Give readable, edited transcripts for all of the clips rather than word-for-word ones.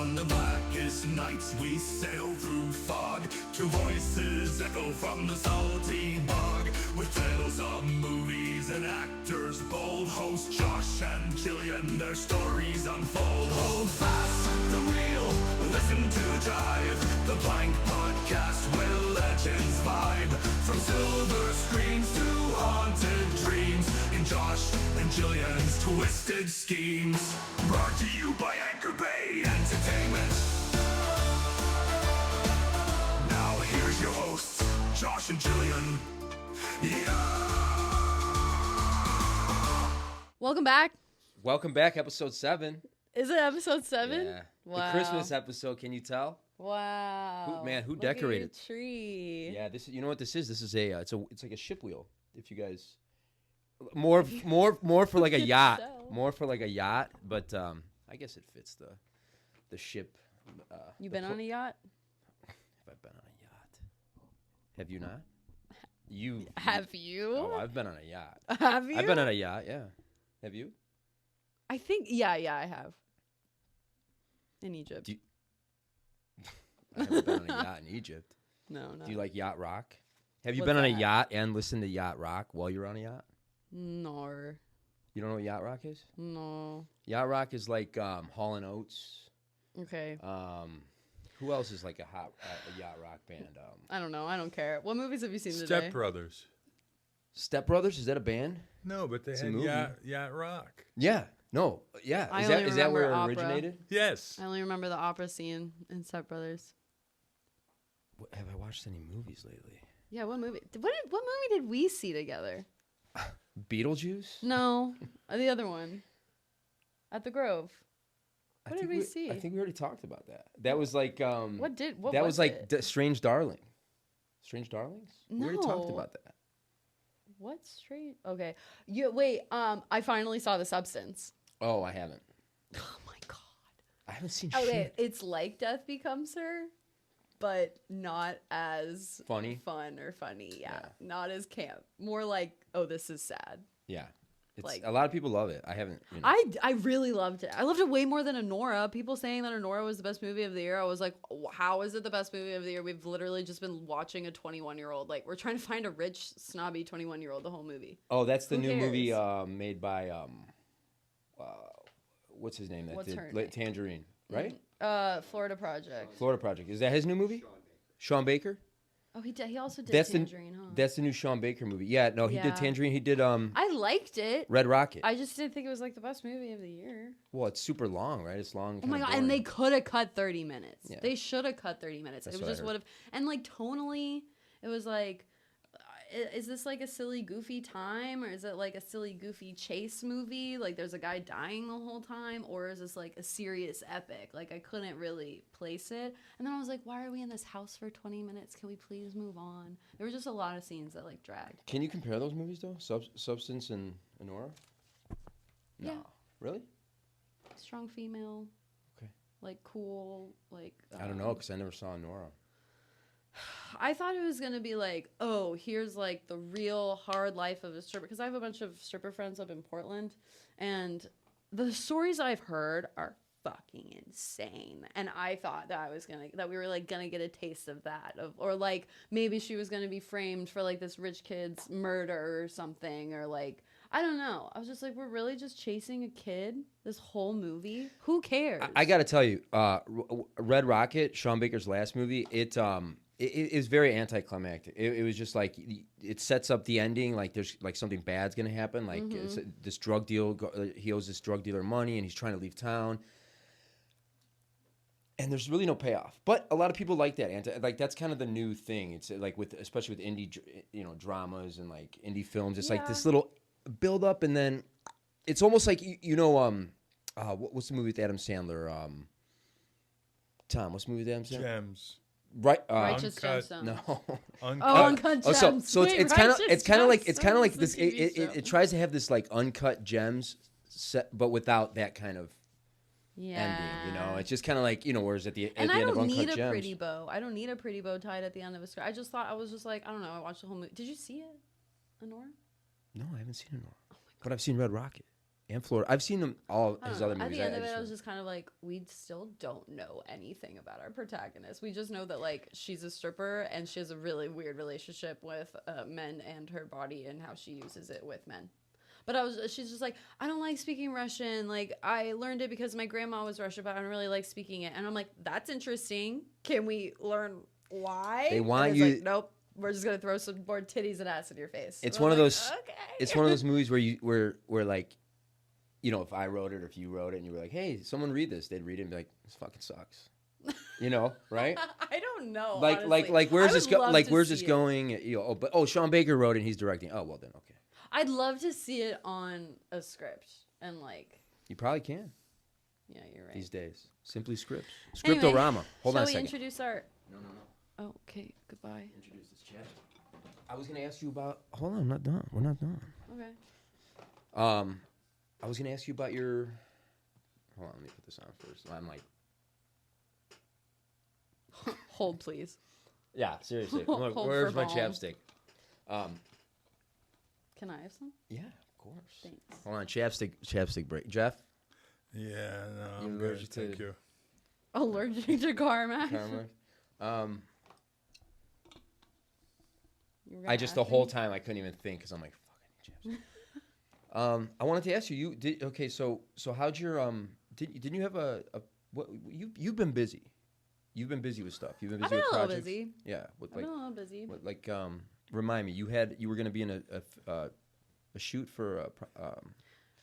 On the blackest nights we sail through fog. Two voices echo from the salty bog. With tales of movies and actors bold. Host Josh and Jillian, their stories unfold. Hold fast the wheel, listen to Jive, the Blank Podcast where legends vibe. From silver screens to haunted dreams, in Josh and Jillian's twisted schemes. Brought to you by Anchor Bay Entertainment. Now here's your hosts, Josh and Jillian. Yeah. Welcome back. Welcome back, episode 7. Is it episode 7? Yeah. Wow. The Christmas episode, can you tell? Wow. Who Look decorated? At your tree. Yeah, this is, you know what this is? This is it's like a ship wheel. If you guys more for like a yacht. More for like a yacht, but I guess it fits the ship. You been on a yacht? Have I been on a yacht? Have you not? Have you? Oh, I've been on a yacht. Have you? I've been on a yacht, yeah. Have you? I think yeah, I have. In Egypt. I haven't been on a yacht in Egypt. No. Do you like yacht rock? Have you What's been on a that? yacht and listened to yacht rock while you're on a yacht? No. You don't know what yacht rock is? No. Yacht rock is like Hall & Oates. Okay. Who else is like a yacht rock band? I don't know. I don't care. What movies have you seen today? Step Brothers. Step Brothers? Is that a band? No, but they It's a had movie. yacht rock. Yeah. No. Yeah. I Is only that where it remember opera. originated? Yes. I only remember the opera scene in Step Brothers. Have I watched any movies lately? Yeah, what movie? What movie did we see together? Beetlejuice? No, the other one. At the Grove. What did we see? I think we already talked about that. That was like What that was like it? Strange Darling. Strange Darlings? We already talked No. about that. What straight? Okay. Wait, I finally saw The Substance. Oh, I haven't. Oh my god. I haven't seen Okay, shit. it's like Death Becomes Her, but not as Funny? fun or funny. Yeah. Yeah. Not as camp. More like, oh, this is sad. Yeah. It's Like- a lot of people love it. I haven't, you know. I really loved it. I loved it way more than Anora. People saying that Anora was the best movie of the year. I was like, how is it the best movie of the year? We've literally just been watching a 21-year-old. Like, we're trying to find a rich, snobby 21-year-old the whole movie. Oh, that's the Who new movie cares? made by what's his name? That What's did her name? Tangerine, right? Florida Project. Florida Project. Is that his new movie? Sean Baker. Oh, he also did That's Tangerine, huh? That's the new Sean Baker movie. Yeah, no, he Yeah. did Tangerine. He did I liked it. Red Rocket. I just didn't think it was like the best movie of the year. Well, it's super long, right? It's long. Oh my kinda god! And they boring. could have cut 30 minutes. Yeah. They should have cut 30 minutes. That's It what I just heard. would have. And like tonally, it was like, is this like a silly goofy time, or is it like a silly goofy chase movie? Like there's a guy dying the whole time, or is this like a serious epic? Like I couldn't really place it. And then I was like, why are we in this house for 20 minutes? Can we please move on? There was just a lot of scenes that like dragged. Can you compare those movies though? Substance and Anora? No. Yeah. Really? Strong female. Okay. Like cool. Like I don't know because I never saw Anora. I thought it was gonna be like, oh, here's like the real hard life of a stripper, because I have a bunch of stripper friends up in Portland, and the stories I've heard are fucking insane. And I thought that we were like gonna get a taste of that, or like maybe she was gonna be framed for like this rich kid's murder or something, or like I don't know. I was just like, we're really just chasing a kid this whole movie. Who cares? I got to tell you, Red Rocket, Sean Baker's last movie, it is very anticlimactic. It was just like it sets up the ending like there's like something bad's gonna happen. Like it's, this drug deal, he owes this drug dealer money and he's trying to leave town. And there's really no payoff, but a lot of people like that. Like that's kind of the new thing. It's like especially with indie, dramas and like indie films. It's like this little build up, and then it's almost like what's the movie with Adam Sandler? Tom, what's the movie with Adam Sandler? Gems. Right, Righteous Uncut. Gemstones. no. Uncut Gems. So Wait, it's kind of Righteous it's kind of like Gemstones, this. the TV show. It tries to have this like uncut gems, set, but without that kind of ending. It's just kind of like whereas at the And end I of don't Uncut need a Gems, pretty bow. I don't need a pretty bow tied at the end of a skirt. I was just like, I don't know. I watched the whole movie. Did you see it, Honora? No, I haven't seen it. But I've seen Red Rocket. and Florida. I've seen them all I his don't other know. At movies. the end of it, I was just kind of like, we still don't know anything about our protagonist. We just know that like she's a stripper and she has a really weird relationship with men and her body and how she uses it with men. But she's just like, I don't like speaking Russian. Like, I learned it because my grandma was Russian, but I don't really like speaking it. And I'm like, that's interesting. Can we learn why? They want and you. like, nope. We're just gonna throw some more titties and ass in your face. It's And one I'm of like, those. Okay. It's one of those movies where like, you know, if I wrote it or if you wrote it and you were like, hey, someone read this, they'd read it and be like, this fucking sucks. You know, right? I don't know. Like honestly. where's I this would go? love Like to where's this see it. going? You know, Sean Baker wrote it and he's directing. Oh well, then okay. I'd love to see it on a script and like. You probably can Yeah, you're right. these days. Simply scripts. Anyway, Scriptorama. Hold on a Shall we second. introduce our? No. Oh, okay. Goodbye. Introduce this chat. I was gonna ask you about. Hold on, I'm not done. We're not done. Okay. I was gonna ask you about your. Hold on, let me put this on first. I'm like. Hold, please. Yeah, seriously. I'm like, Hold where's for my balm. chapstick? Can I have some? Yeah, of course. Thanks. Hold on, chapstick break. Jeff, Yeah, no, You I'm good. allergic to- Thank you. Allergic to Carmack. Carmack. You were I just the asking? whole time I couldn't even think because I'm like, fuck, I need chapstick. I wanted to ask you. You did okay. So how'd your didn't you have a what you've been busy? You've been busy with stuff. You've been I've busy been with a little projects. busy. Yeah, with I've been a little busy. what, like remind me. You were going to be in a shoot for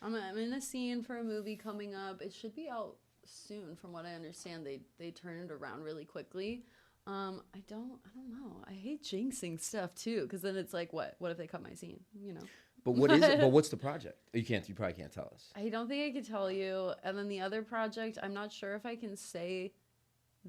I'm in a scene for a movie coming up. It should be out soon, from what I understand. They turn it around really quickly. I don't know. I hate jinxing stuff too, because then it's like, what if they cut my scene? You know. But what is it? But what's the project? You probably can't tell us. I don't think I could tell you. And then the other project, I'm not sure if I can say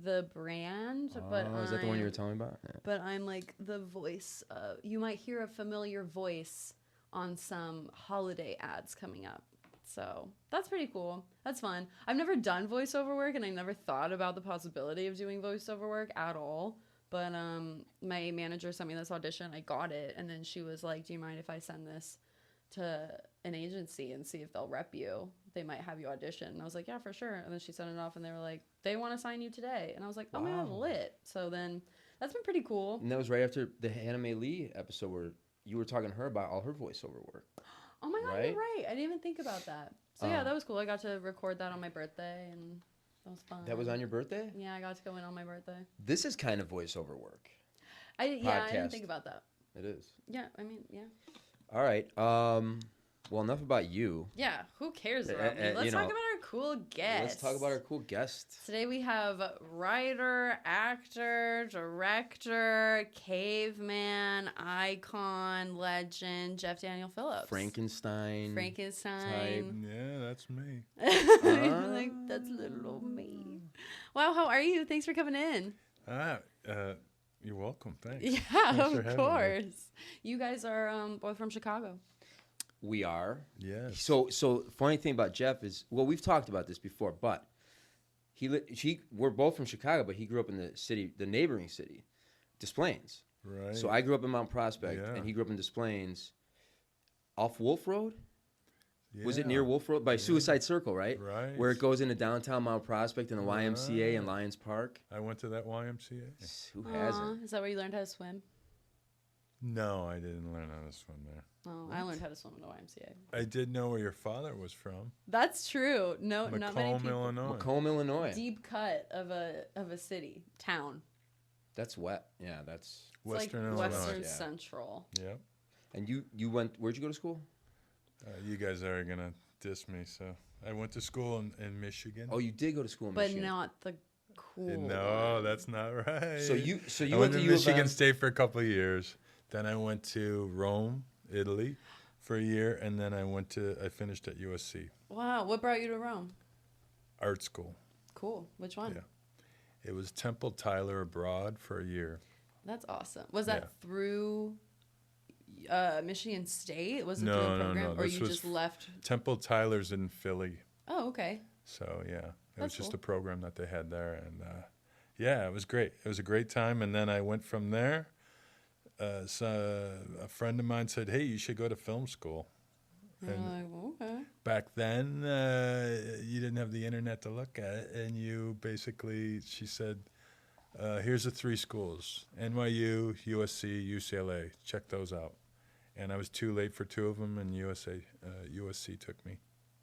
the brand, but is that the one you were telling me about? Yeah. But I'm like the voice. You might hear a familiar voice on some holiday ads coming up. So that's pretty cool. That's fun. I've never done voiceover work, and I never thought about the possibility of doing voiceover work at all. But my manager sent me this audition. I got it, and then she was like, do you mind if I send this to an agency and see if they'll rep you? They might have you audition. And I was like, yeah, for sure. And then she sent it off, and they were like, they want to sign you today. And I was like, oh, man, Wow. lit. So then that's been pretty cool. And that was right after the Hannah Mae Lee episode where you were talking to her about all her voiceover work. Oh my God, Right? you're right. I didn't even think about that. So yeah, that was cool. I got to record that on my birthday, and that was fun. That was on your birthday? Yeah, I got to go in on my birthday. This is kind of voiceover work. I Podcast. didn't think about that. It is. Yeah, I mean, yeah. All right. Well, enough about you. Yeah, who cares about me? Let's you talk know, about our cool guest. Let's talk about our cool guest. Today we have writer, actor, director, caveman, icon, legend, Jeff Daniel Phillips. Frankenstein. Yeah, that's me. You're like, that's little old me. Wow, how are you? Thanks for coming in. You're welcome. Thanks. Yeah, Thanks for of having me. course. You guys are both from Chicago. We are. Yes. So funny thing about Jeff is, well, we've talked about this before, but we're both from Chicago, but he grew up in the neighboring city, Des Plaines. Right. So I grew up in Mount Prospect, Yeah. and he grew up in Des Plaines, off Wolf Road. Was it Yeah. near Wolf Road? By Suicide Circle, right? Right. Where it goes into downtown Mount Prospect and the YMCA and Lions Park. I went to that YMCA. Who hasn't? Is that where you learned how to swim? No, I didn't learn how to swim there. Oh, I learned how to swim in the YMCA. I did know where your father was from. That's true. No, not many Macomb, people. Illinois. Macomb, Illinois. Deep cut of a city, town. That's wet. Yeah, that's. It's Western like Illinois. Western Yeah. Central. Yep. And you went. Where'd you go to school? You guys are gonna diss me, so I went to school in Michigan. Oh, you did go to school in But Michigan. not the cool. No, one. that's not right. So you I went went to to U of Michigan M. State for a couple of years. Then I went to Rome, Italy, for a year, and then I finished at USC Wow, what brought you to Rome? art school. Cool. Which one? Yeah. It was Temple Tyler Abroad for a year. That's awesome. Was that Yeah. through Michigan State? Was it No, through a no, program, no, or this you was just left? Temple Tyler's in Philly, Oh, okay. so yeah, it That's was just cool. a program that they had there, and yeah, it was great. It was a great time, and then I went from there. So a friend of mine said, "Hey, you should go to film school." And And I'm like, okay. back then, you didn't have the internet to look at it, and you basically, she said, here's the 3 schools, NYU, USC, UCLA. Check those out. And I was too late for 2 of them, and USC took me.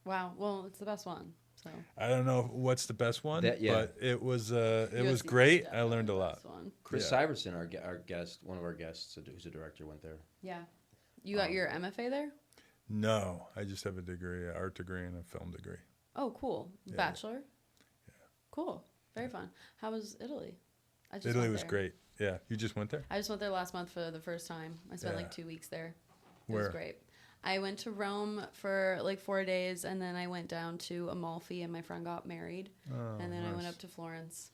Wow. Well, it's the best one. So I don't know what's the best one, That- yeah. but it was USC is great. I definitely learned a the lot. best one. Chris Yeah. Syverson, our guest, one of our guests, who's a director, went there. Yeah. You got your MFA there? No, I just have a degree, an art degree and a film degree. Oh, cool. Yeah. Bachelor? Yeah. Cool. Very fun. How was Italy? I just Italy went was there. great. Yeah, you just went there? I just went there last month for the first time. I spent Yeah. like 2 weeks there. It Where? was great. I went to Rome for like 4 days, and then I went down to Amalfi, and my friend got married. Oh, And then I went nice. up to Florence,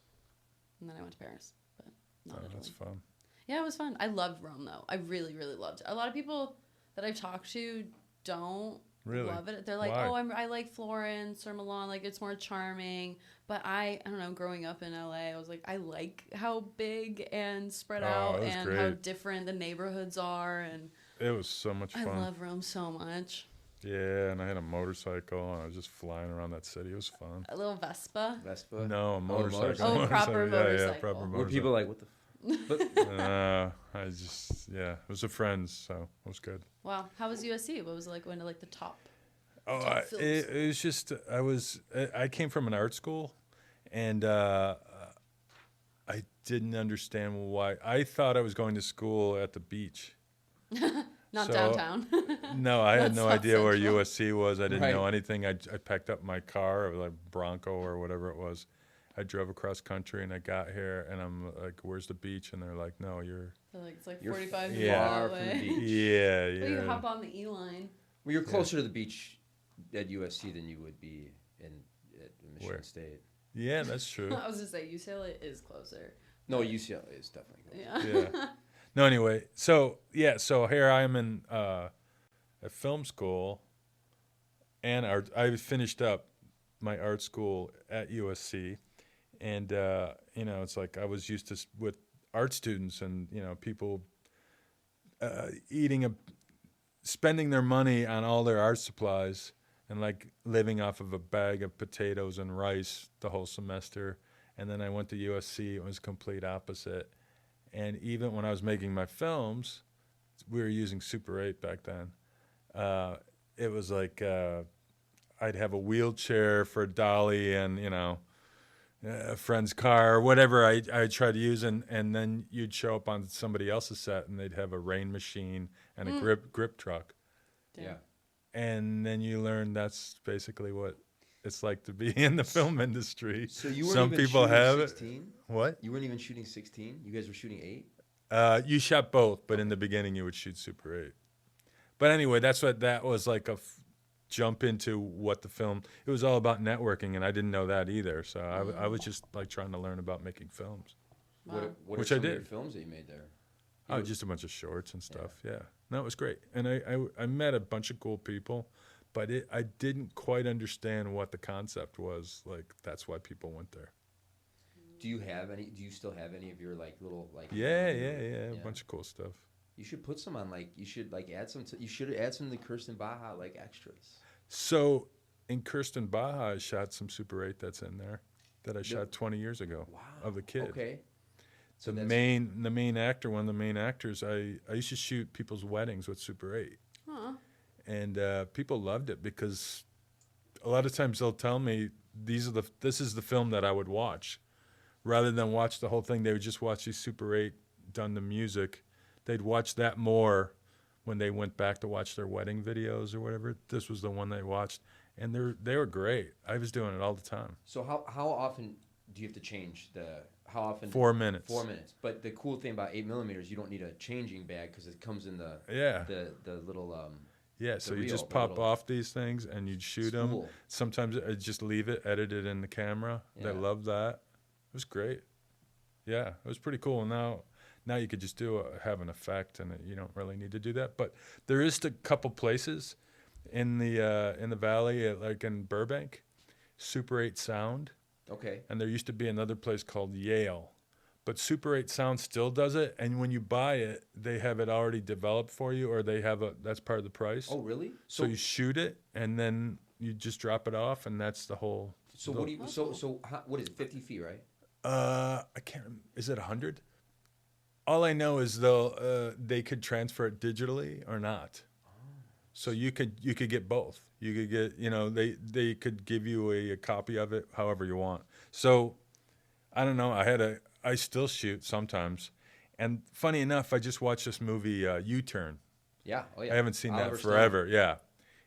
and then I went to Paris, but not Oh, Italy. that's fun. Yeah, it was fun. I loved Rome, though. I really, really loved it. A lot of people that I've talked to don't Really? love it. They're like, Why? oh, I like Florence or Milan. Like, it's more charming. But I don't know, growing up in LA, I was like, I like how big and spread Oh, out it was and how great. different the neighborhoods are. And It was so much I fun. love Rome so much. Yeah, and I had a motorcycle, and I was just flying around that city. It was fun. A little Vespa. Vespa. No, a motorcycle. motorcycle. Oh, proper Yeah, motorcycle. proper Were Were people motorcycle. like, what the? I just, it was with friends, so it was good. Wow. How was USC? What was it like going to like the top? Oh, Top films. it was just, I came from an art school, and I didn't understand why. I thought I was going to school at the beach. Not So- downtown. No, I had That's no South idea where Central. USC was. I didn't Right. know anything. I packed up my car, like Bronco or whatever it was. I drove across country, and I got here, and I'm like, "Where's the beach?" And they're like, "No, you're." So, like, it's like You're 45 minutes Yeah. far from the away. beach. Yeah, But you yeah. hop on the E-line. Well, you're closer to the beach at USC than you would be at Michigan Where? State. Yeah, that's true. I was gonna say UCLA is closer. No, UCLA is definitely closer. Yeah. Yeah. No, anyway, so here I am in a film school, and I finished up my art school at USC, and it's like I was used to with art students and people spending their money on all their art supplies and like living off of a bag of potatoes and rice the whole semester. And then I went to USC. It was complete opposite. And even when I was making my films, we were using Super 8 back then. It was like I'd have a wheelchair for a dolly and, a friend's car, whatever I tried to use. And then you'd show up on somebody else's set and they'd have a rain machine and a grip truck. Yeah. And then you learn that's basically what it's like to be in the film industry. So you weren't Some even people shooting have 16? it. What? You weren't even shooting 16? You guys were shooting 8? You shot both, but in the beginning you would shoot Super 8. But anyway, that was like a jump into what the film. It was all about networking, and I didn't know that either. So I was just like trying to learn about making films. Wow. What Which are I some of your did. films that you made there? Oh, just a bunch of shorts and stuff. Yeah. No, it was great, and I met a bunch of cool people, but I didn't quite understand what the concept was. Like that's why people went there. Do you still have any of your like little like? Yeah, a bunch of cool stuff. You should put some on you should add some. You should add some of the CURSED in BAJA like extras. So in CURSED in BAJA, I shot some Super 8 that's in there that I shot 20 years ago of the kid. Okay. So the main actor, one of the main actors, I used to shoot people's weddings with Super 8. Huh. And people loved it because a lot of times they'll tell me this is the film that I would watch. Rather than watch the whole thing, they would just watch these Super 8 done to music. They'd watch that more when they went back to watch their wedding videos or whatever. This was the one they watched, and they were great. I was doing it all the time. So how often do you have to change how often? 4 minutes. 4 minutes. But the cool thing about 8mm, you don't need a changing bag because it comes in the little Yeah, so you reel, just the pop little off these things and you'd shoot them. spool. Sometimes I'd just leave it, edit it in the camera. Yeah. They loved that. It was great. Yeah, it was pretty cool. Now you could just have an effect, and you don't really need to do that. But there is a couple places in the valley, like in Burbank, Super 8 Sound, Okay. and there used to be another place called Yale. But Super 8 Sound still does it, and when you buy it, they have it already developed for you, or that's part of the price. Oh, really? So you shoot it, and then you just drop it off, and that's the whole. So what do you? What is it? 50 feet, right? I can't. Is it 100? All I know is they could transfer it digitally or not. So you could get both. You could get they could give you a copy of it however you want. So I don't know. I still shoot sometimes, and funny enough, I just watched this movie U-Turn. Yeah. Oh yeah. I haven't seen Oliver that Stone. forever. Yeah,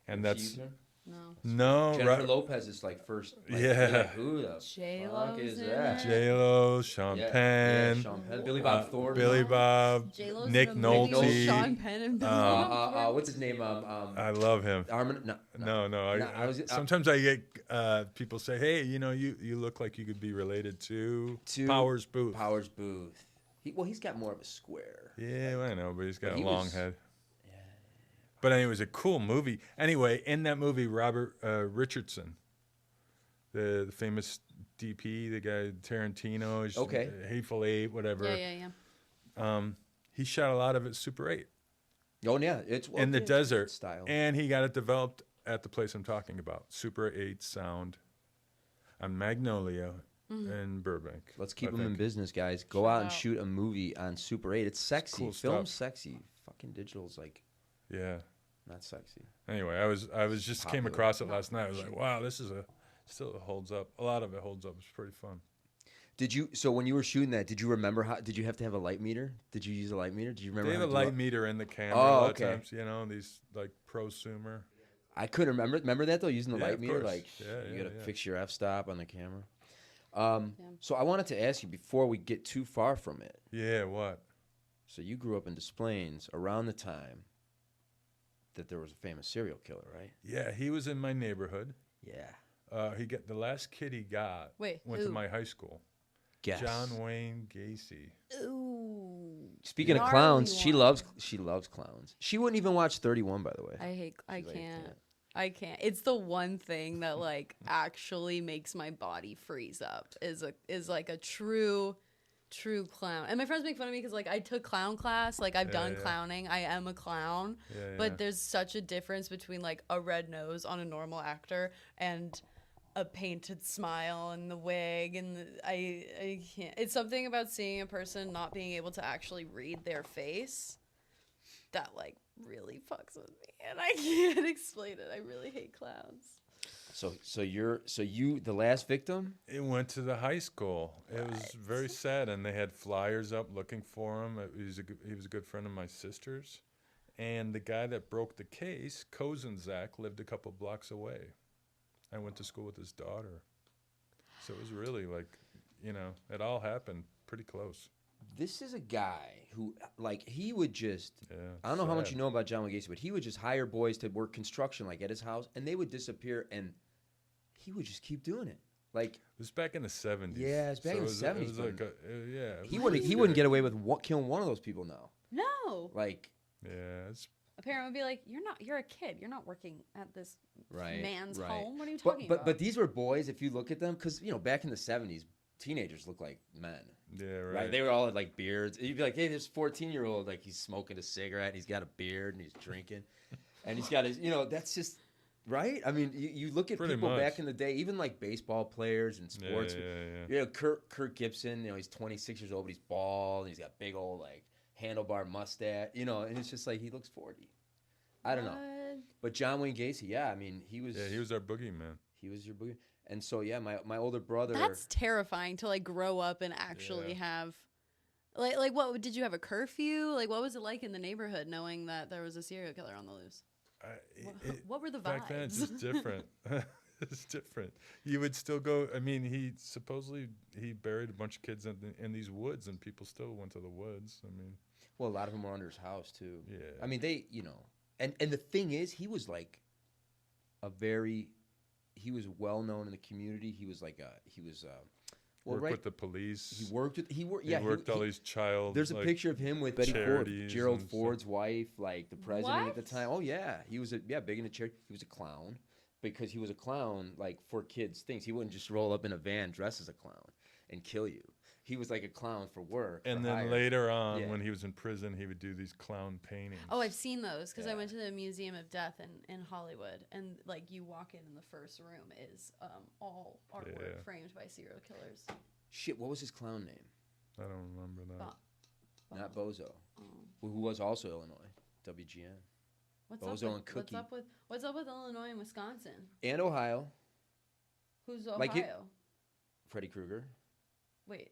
and Have you that's seen U-Turn? No. no Jennifer Lopez is like first. Like, Yeah. you're like, who the J-Lo's fuck is in that? it. J-Lo, Sean Penn, Sean Penn, Billy Bob Thornton. Billy Bob, J-Lo's Nick in a movie with Nolte. Sean Penn and Billy Bob Thornton. What's his name? I love him. Armin. No. Sometimes I get people say, "Hey, you look like you could be related to Powers Booth." Powers Booth. He's got more of a square. Yeah, I know, but he's got But a long head. But anyway, it was a cool movie. Anyway, in that movie, Robert Richardson, the famous DP, the guy Tarantino, Okay. Hateful Eight, whatever. Yeah. He shot a lot of it Super 8 Oh yeah, it's in the desert style. and he got it developed at the place I'm talking about, Super 8 Sound, on Magnolia in Burbank. Let's keep I them in think. business, guys. Go Shout out and out. shoot a movie on Super 8. It's sexy. cool Film's stuff. sexy. Fucking digital's like Yeah. not sexy. Anyway, I was just came Popular. across it last night. I was like, wow, this is still holds up. A lot of it holds up. It's pretty fun. So when you were shooting that, did you remember did you have to have a light meter? Did you use a light meter? Did you remember They how have a to do light it? meter in the camera Oh, a lot okay. of times, these like prosumer. I couldn't remember that though, using the Yeah, light of meter, course. like Yeah, you gotta yeah. fix your f-stop on the camera. So I wanted to ask you before we get too far from it. Yeah, what? So you grew up in Des Plaines around the time that there was a famous serial killer, right? Yeah, he was in my neighborhood. Yeah. He got the last kid he got Wait, went to who? my high school. Guess. John Wayne Gacy. Ooh. Speaking of Gnarly clowns, she one. loves clowns. She wouldn't even watch 31, by the way. I She's like, can't. I can't. It's the one thing that like actually makes my body freeze up is like a true clown. And my friends make fun of me because like I took clown class, like I've done yeah. clowning. I am a clown, Yeah, but yeah. there's such a difference between like a red nose on a normal actor and a painted smile and the wig and I can't. It's something about seeing a person not being able to actually read their face that like really fucks with me, and I can't explain it. I really hate clowns. So you the last victim? It went to the high school. It was very sad, and they had flyers up looking for him. He was a good friend of my sister's, and the guy that broke the case, Zach, lived a couple blocks away. I went to school with his daughter, so it was really like, it all happened pretty close. This is a guy who, like, he would just, Yeah, I don't know how much sad. you know about John Wayne Gacy, but he would just hire boys to work construction, like, at his house, and they would disappear, and he would just keep doing it. Like, It was back in the 70s. Yeah, it's back in the 70s, It was but like it he was wouldn't scary. get away with killing one of those people now. No, Like, Yeah, it's a parent would be like, "You're a kid. You're not working at this right, man's right. home. What are you talking but about?" But these were boys, if you look at them, because, back in the 70s, teenagers looked like men. yeah, Right. right. They were all had, like, beards. You'd be like, hey, this 14-year-old, like, he's smoking a cigarette, he's got a beard, and he's drinking. And he's got his, that's just, right? I mean, you look at Pretty people much. back in the day, even, like, baseball players and sports. Yeah. Kurt Gibson, he's 26 years old, but he's bald, and he's got big old, like, handlebar mustache, and it's just like, he looks 40. I don't know. What? But John Wayne Gacy, yeah, I mean, he was our boogeyman. he was your boogie. And so, yeah, my older brother. That's terrifying to like grow up and actually have. Like what did you have a curfew? Like what was it like in the neighborhood knowing that there was a serial killer on the loose? What were the vibes? Back then, it's just different. It's different. You would still go. I mean, he buried a bunch of kids in these woods, and people still went to the woods. I mean, Well, a lot of them were under his house too. Yeah. I mean, they, and the thing is, he was like he was well known in the community. He was like worked right. with the police. He worked all these child. There's a like, picture of him with Betty Ford, charities Gerald and Ford's wife, like the president at the What? time. Oh yeah, he was big into charity. He was a clown because he was a clown like for kids things. He wouldn't just roll up in a van dressed as a clown and kill you. he was like a clown for work. And for then hire. later on, Yeah. when he was in prison, he would do these clown paintings. Oh, I've seen those because I Yeah. went to the Museum of Death in Hollywood, and like you walk in, and the first room is all artwork Yeah. framed by serial killers. Shit, what was his clown name? I don't remember that. Not Bozo, Oh. who was also Illinois, WGN, What's Bozo up with, and Cookie. what's up with Illinois and Wisconsin? and Ohio. Who's Ohio? Like Freddy Krueger. Wait.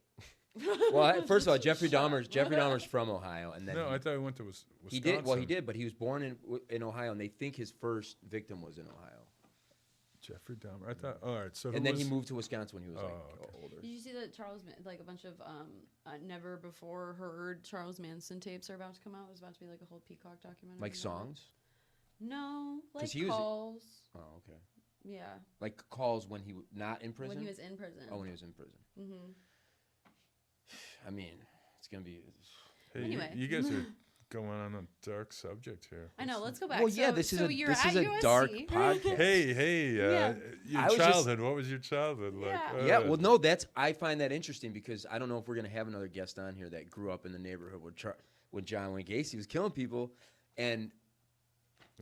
Well, first of all, Jeffrey Shut up. Dahmer's from Ohio, and then No, I thought he went to Wisconsin. he did. Well, he did, but he was born in Ohio, and they think his first victim was in Ohio. Jeffrey Dahmer. I thought. All right. So And who then was, he moved to Wisconsin when he was okay. older. Did you see that like a bunch of never before heard Charles Manson tapes are about to come out? There's about to be like a whole Peacock documentary. Like about it. songs? No, like he was- calls. Oh, okay. Yeah, Like calls when he not in prison? when he was in prison. Oh, when he was in prison. Mm-hmm. I mean, it's going to be... Hey, Anyway. you guys are going on a dark subject here. I know. Let's go back. Well, yeah, So- this is so a you're this at is a USC. dark podcast. Hey, Yeah. your I was just- childhood. What was your childhood like? Yeah. Yeah, well, no, I find that interesting because I don't know if we're going to have another guest on here that grew up in the neighborhood when John Wayne Gacy was killing people, and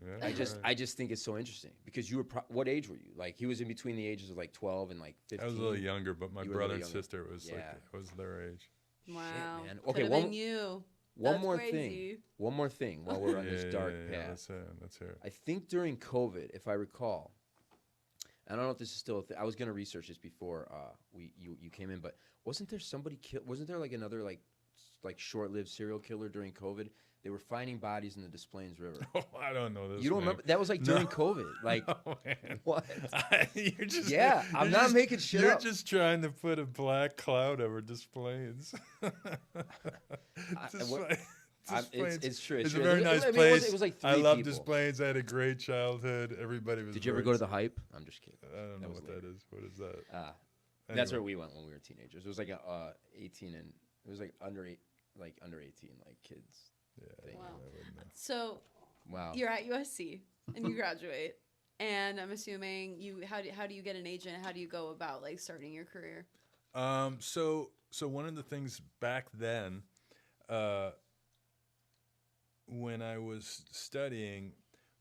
Yeah, I just think it's so interesting because you were what age were you? Like he was in between the ages of like 12 and like 15. I was a little younger, but my You were a brother little and younger. sister was Yeah. was their age. Wow. man. Could Okay, have been you. One That's more crazy. thing. One more thing while we're on this dark path. Let's hear it. I think during COVID, if I recall, I don't know if this is still a thing. I was going to research this before you came in, but wasn't there somebody killed? Wasn't there like another like short-lived serial killer during COVID? They were finding bodies in the Des Plaines River. Oh, I don't know this. You don't man. remember? That was like during COVID. Like Oh, man. what? You're just I'm not making shit You're up. just trying to put a black cloud over Displays. It's true. It's true. a very It was- nice I mean, place. It was like 3 I love people. Displays. I had a great childhood. Everybody was. Did you ever very go to the Hype? I'm just kidding. I don't know was what that is. What is that? That's Anyway. where we went when we were teenagers. It was like a 18 and it was like under 18 like kids. Yeah, thing. Wow. I wouldn't know. So Wow. you're at USC and you graduate, and I'm assuming how do you get an agent? How do you go about like starting your career? So one of the things back then, when I was studying,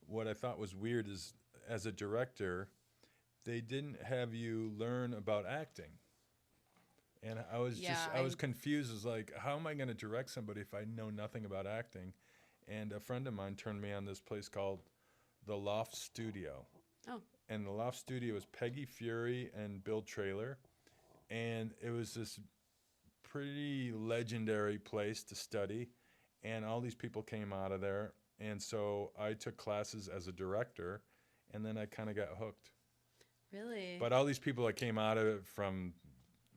what I thought was weird is, as a director, they didn't have you learn about acting. And I was I was confused. It was like, how am I going to direct somebody if I know nothing about acting? And a friend of mine turned me on this place called the Loft Studio. Oh. And the Loft Studio was Peggy Fury and Bill Traylor. And it was this pretty legendary place to study. And all these people came out of there. And so I took classes as a director, and then I kind of got hooked. Really? But all these people that came out of it, from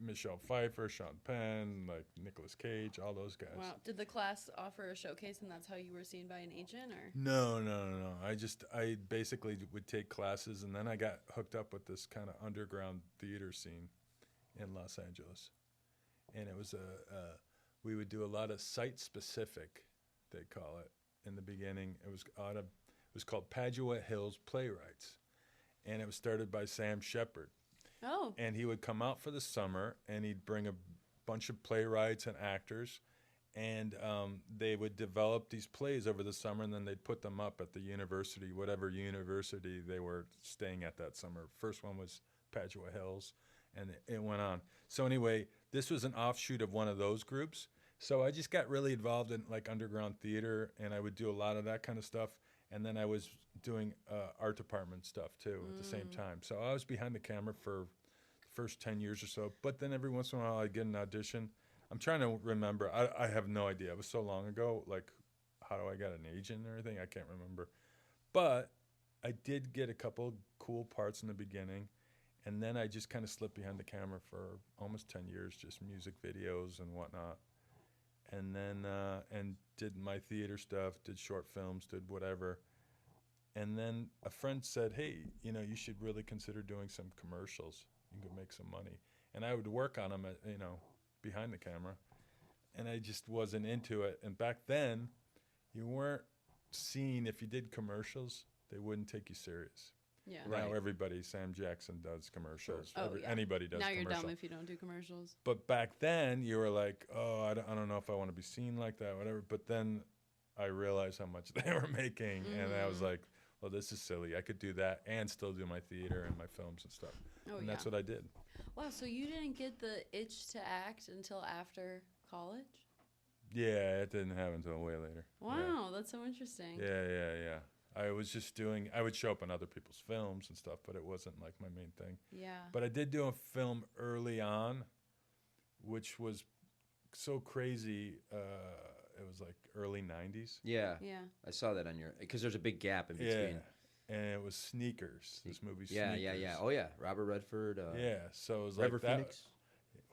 Michelle Pfeiffer, Sean Penn, like Nicolas Cage, all those guys. Wow. Did the class offer a showcase, and that's how you were seen by an agent, or? No. I basically would take classes, and then I got hooked up with this kind of underground theater scene in Los Angeles. And it was we would do a lot of site-specific, they call it, in the beginning. It was called Padua Hills Playwrights, and it was started by Sam Shepard. Oh. And he would come out for the summer, and he'd bring a bunch of playwrights and actors, and they would develop these plays over the summer, and then they'd put them up at the university, whatever university they were staying at that summer. First one was Padua Hills, and it went on. So anyway, this was an offshoot of one of those groups. So I just got really involved in like underground theater, and I would do a lot of that kind of stuff. And then I was doing art department stuff too at the same time. So I was behind the camera for the first 10 years or so. But then every once in a while I'd get an audition. I'm trying to remember. I have no idea. It was so long ago. Like, how do I get an agent or anything? I can't remember. But I did get a couple cool parts in the beginning. And then I just kind of slipped behind the camera for almost 10 years, just music videos and whatnot. And then and did my theater stuff, did short films, did whatever. And then a friend said, hey, you should really consider doing some commercials. You can make some money. And I would work on them, behind the camera. And I just wasn't into it. And back then, you weren't seen, if you did commercials, they wouldn't take you serious. Yeah. Now Right. Sam Jackson does commercials. Oh, yeah. Anybody does Now you're commercial. dumb if you don't do commercials. But back then, you were like, oh, I don't know if I want to be seen like that, whatever. But then I realized how much they were making, and I was like, well, this is silly. I could do that and still do my theater and my films and stuff. Oh, And that's what I did. Wow, so you didn't get the itch to act until after college? Yeah, it didn't happen until way later. Wow, that's so interesting. Yeah. I was just doing, I would show up in other people's films and stuff, but it wasn't like my main thing. Yeah. But I did do a film early on, which was so crazy. It was like early 90s. Yeah. Yeah. I saw that on your, because there's a big gap in Yeah. between. And it was Sneakers, this movie Yeah, Sneakers. yeah. Oh, yeah. Robert Redford. Yeah, so it was River like that. Phoenix.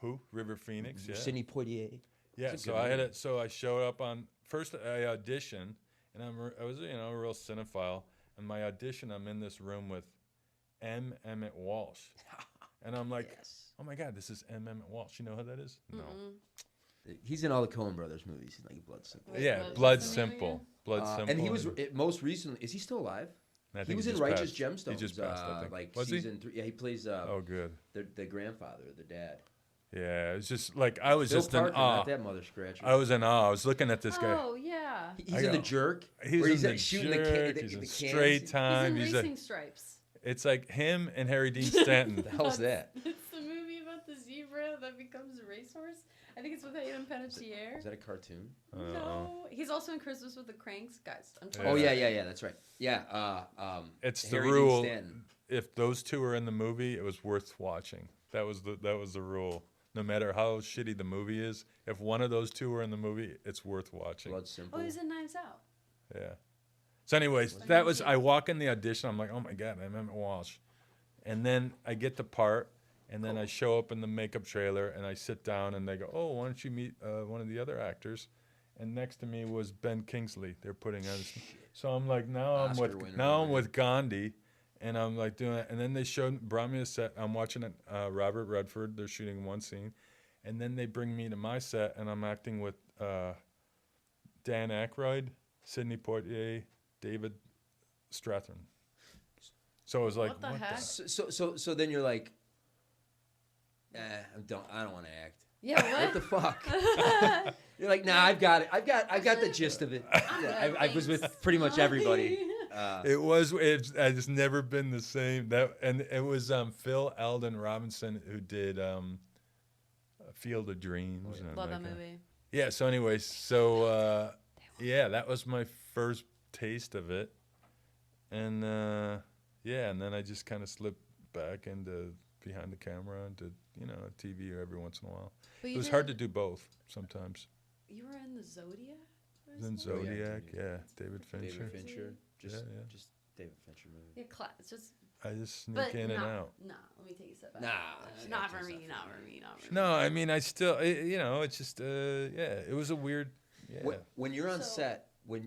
Who? River Phoenix, yeah. Sidney Poitier. Yeah, That's a so good I had movie. it. So I showed up on first. I auditioned, and I was a real cinephile. And my audition, I'm in this room with Emmett Walsh, and I'm like, Yes. oh my god, this is Emmett Walsh. You know who that is? No. He's in all the Coen Brothers movies. He's like Blood Simple. Yeah, What's Blood the name Simple. again? Blood Simple. And he was most recently. Is he still alive? I He think was in just Righteous passed. Gemstones. He just passed, I think. Like Was he? season 3. Yeah, he plays Oh, good. the grandfather, the dad. Yeah, it was just like I was Bill just Parker, in awe. not that mother scratcher. I was in awe. I was looking at this guy. Oh, yeah. He's I in The go, Jerk. He's where in the like, shooting jerk. the He's in cans. Straight Time. He's in a- Racing Stripes. It's like him and Harry Dean Stanton. The hell's that? It's the movie about the zebra that becomes a racehorse. I think it's with Hayden Panettiere. Is that a cartoon? No. He's also in Christmas with the Cranks. Guys, I'm Yeah. Oh totally yeah. That's right. Yeah. It's the Harry Dean rule. Stanton. If those two were in the movie, it was worth watching. That was the rule. No matter how shitty the movie is, if one of those two were in the movie, it's worth watching. Blood Simple. Oh, he's in Knives Out. Yeah. So, anyways, that was. I walk in the audition. I'm like, oh my god, I'm Emmett Walsh, and then I get the part, and then I show up in the makeup trailer, and I sit down, and they go, oh, why don't you meet one of the other actors? And next to me was Ben Kingsley. They're putting on. So I'm like, Oscar winner I'm already. with Gandhi. And I'm like doing it, and then they brought me a set. I'm watching it. Robert Redford. They're shooting one scene, and then they bring me to my set, and I'm acting with Dan Aykroyd, Sidney Poitier, David Strathairn. So it was like, What the heck? So then you're like, I don't want to act. Yeah, What what? the fuck? You're like, nah, I've got it. I've got the gist of it. Yeah, I was with pretty much everybody. It's just never been the same. And it was Phil Alden Robinson who did Field of Dreams. And Love that like, movie. yeah. So anyways, yeah, that was my first taste of it, and yeah, and then I just kind of slipped back into behind the camera and did TV every once in a while. But It was hard to do both sometimes. You were in the Zodiac? or Then something? Zodiac, yeah, David Fincher. David Fincher. Just David Fincher movie. Yeah, it's just. I just sneak But in and out. Nah, let me take a step back. Nah, Not yeah, for take me. a Not step for me. Not for me. No, I mean, I still, it's just, yeah, it was a weird, yeah. When you're on So- set, sorry.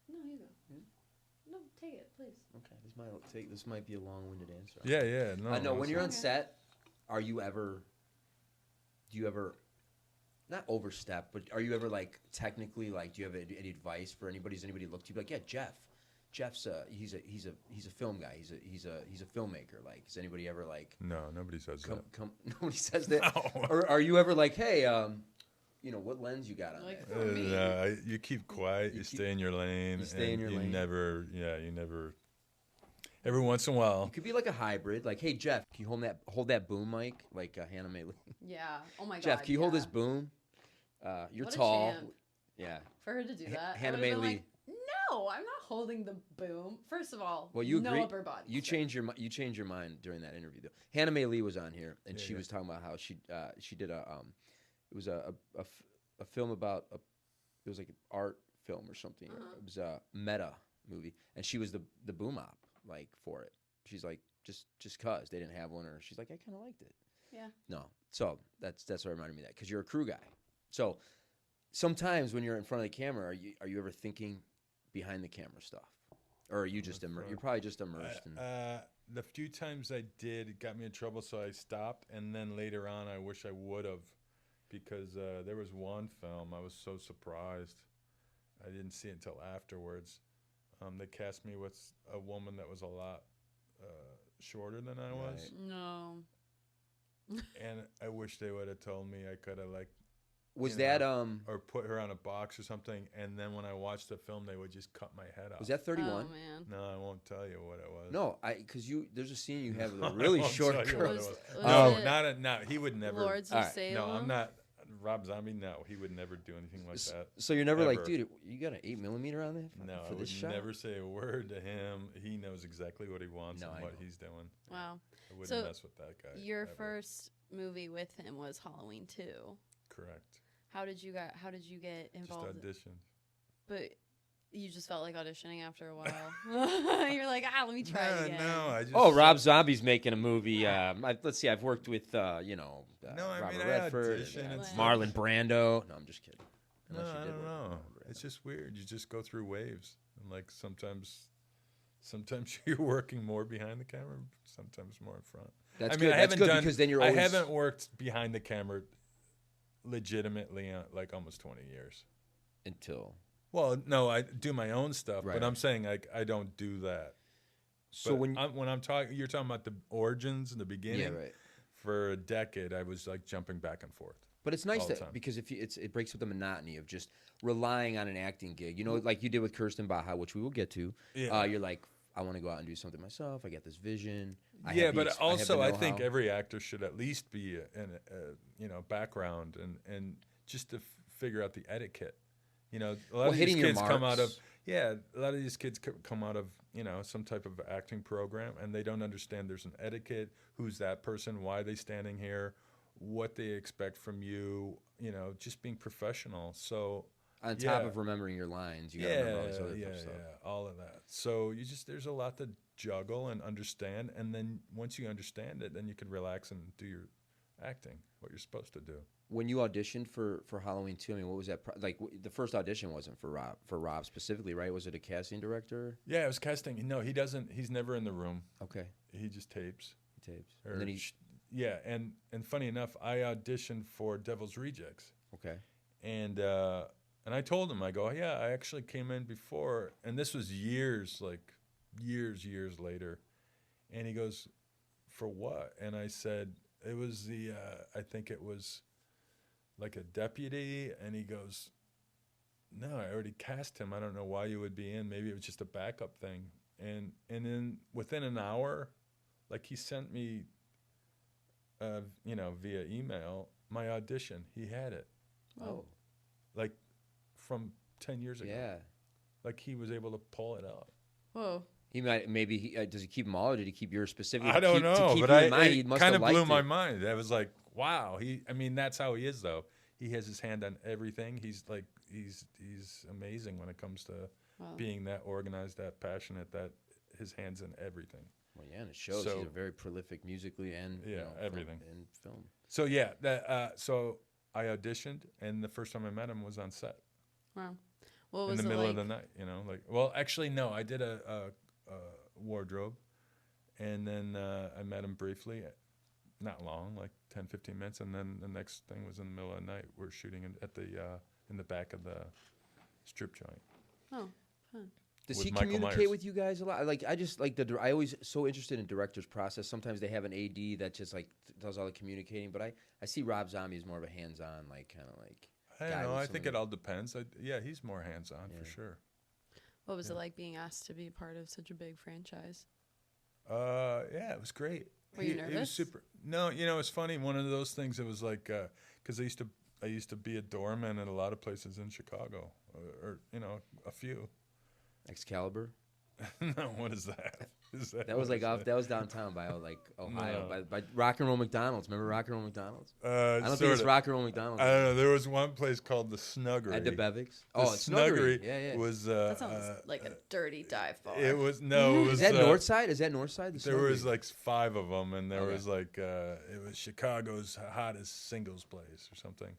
No, you go. No, take it, please. Okay, this might be a long-winded answer. Yeah, no. I know when you're on Okay. set, do you ever not overstep, but are you ever like technically like do you have any advice for anybody? Does anybody look to you like, yeah, Jeff's he's a film guy. He's a filmmaker. Like, is anybody ever like No, nobody says that. nobody says that? No. Or are you ever like, hey, what lens you got on Like, that? for me. No, you keep quiet. You keep- stay in your lane. you stay in and your lane. You never. Every once in a while. It could be like a hybrid. Like, hey, Jeff, can you hold that boom mic like Hannah May? Yeah. Oh my god. Jeff, can you hold yeah. this boom? You're What a tall. champ. Yeah. For her to do that, Hannah I would've been May like, no, I'm not holding the boom. First of all, Well, you no agree. upper body. You changed your mind during that interview though. Hannah May Lee was on here and Yeah, she yeah. was talking about how she did it was a film about it was like an art film or something. It was a meta movie and she was the boom op like for it. She's like just cause they didn't have one or she's like I kind of liked it. Yeah. No. So that's what reminded me of that because you're a crew guy. So sometimes when you're in front of the camera, are you ever thinking behind the camera stuff, or are you just immersed? You're probably just immersed. The few times I did, it got me in trouble, so I stopped. And then later on, I wish I would have, because there was one film I was so surprised. I didn't see it until afterwards. They cast me with a woman that was a lot shorter than I was. No. And I wish they would have told me I could have like. Was you know, that or put her on a box or something, and then when I watched the film, they would just cut my head off. was that 31? Oh man. No, I won't tell you what it was. No, because there's a scene you have with a really won't short tell you girl. what it Was- was. was No, it not he would never. Lords All of right. Salem. No, I'm not. Rob Zombie, no, he would never do anything like that. So you're never like, Ever. dude, you got an 8mm on there No, for I this would shot? never say a word to him. He knows exactly what he wants No, and I what know. he's doing. Wow. I wouldn't So, mess with that guy. Your ever. first movie with him was Halloween 2. Correct. How did you get Just involved? auditioned. But you just felt like auditioning after a while. You're like, let me try it again. No, I just. Oh, Rob Zombie's making a movie. Let's see, I've worked with, No, I Robert mean, I Redford, audition and, and stuff. Marlon Brando. No, I'm just kidding. No, Unless you I did don't work with know. Marlon Brando. It's just weird. You just go through waves, and like sometimes you're working more behind the camera, sometimes more in front. That's I mean, good. I That's haven't good done, because then you're I always. haven't worked behind the camera legitimately in like almost 20 years. Until. Well, no, I do my own stuff, Right. but I'm saying like I don't do that. So But when I'm talking, you're talking about the origins and the beginning. yeah, right. For a decade, I was like jumping back and forth. But it's nice all the that time. because if you, it breaks up the monotony of just relying on an acting gig. You know, like you did with CURSED in BAJA, which we will get to. Yeah. You're like, I want to go out and do something myself. I got this vision. I Yeah, have the but have the also I think know-how. every actor should at least be in a background and just to figure out the etiquette. You know, a lot of these hitting your kids come out of marks. a lot of these kids come out of some type of acting program and they don't understand there's an etiquette. Who's that person? Why are they standing here? What they expect from you? You know, just being professional. So On top yeah. of remembering your lines, you got to remember all this other yeah, stuff. all of that. So there's a lot to juggle and understand, and then once you understand it, then you can relax and do your acting, what you're supposed to do. When you auditioned for Halloween 2, I mean, what was that? The first audition wasn't for Rob specifically, right? Was it a casting director? Yeah, it was casting. No, he doesn't. He's never in the room. Okay, He just tapes. he tapes. Or And then he, yeah, and funny enough, I auditioned for Devil's Rejects, okay. and I told him, I go, yeah, I actually came in before, and this was years later, and he goes, for what? And I said, it was I think it was like a deputy, and he goes, no, I already cast him. I don't know why you would be in. Maybe it was just a backup thing. And then within an hour, like he sent me, via email, my audition. He had it, Oh, like from 10 years ago. yeah. Like he was able to pull it out. Whoa. He might maybe does he keep them all, or did he keep yours specifically? I don't know, to keep but you in mind, he it must kind have of blew liked my it. mind. I was like, wow. That's how he is, though. He has his hand on everything. He's like, he's amazing when it comes to Wow. being that organized, that passionate, that his hands in everything. Well, yeah, and it shows So- he's a very prolific musically and Yeah, everything. in film. So yeah, so I auditioned, and the first time I met him was on set Wow. What in was the it middle like? of the night. Well, actually, no, I did a wardrobe, and then I met him briefly, not long, like 10, 15 minutes, and then the next thing was in the middle of the night. We're shooting in the back of the strip joint. Oh, fun. Does With he Michael communicate Myers. with you guys a lot? Like I just like I always so interested in director's process. Sometimes they have an AD that just like does all the communicating, but I see Rob Zombie as more of a hands-on, like kind of like. I don't guy know. with I think something- it all depends. Yeah, he's more hands-on Yeah. for sure. What was Yeah. it like being asked to be part of such a big franchise? Yeah, it was great. Were you He was nervous? super. No, it's funny. One of those things. It was like because I used to be a doorman at a lot of places in Chicago, or a few. Excalibur. No, what is that? That was like off. That was downtown by like Ohio, No. by Rock and Roll McDonald's. Remember Rock and Roll McDonald's? I I don't think it's Rock and Roll McDonald's. I don't know. There was one place called the Snuggery. At the Bevics. The Oh, it's Snuggery. Snuggery Yeah. was. That sounds like a dirty dive bar. It was no. It was. Is that North Side? Is that North Side? The There was Snuggery? like 5 of them, and there Okay. was like it was Chicago's hottest singles place or something.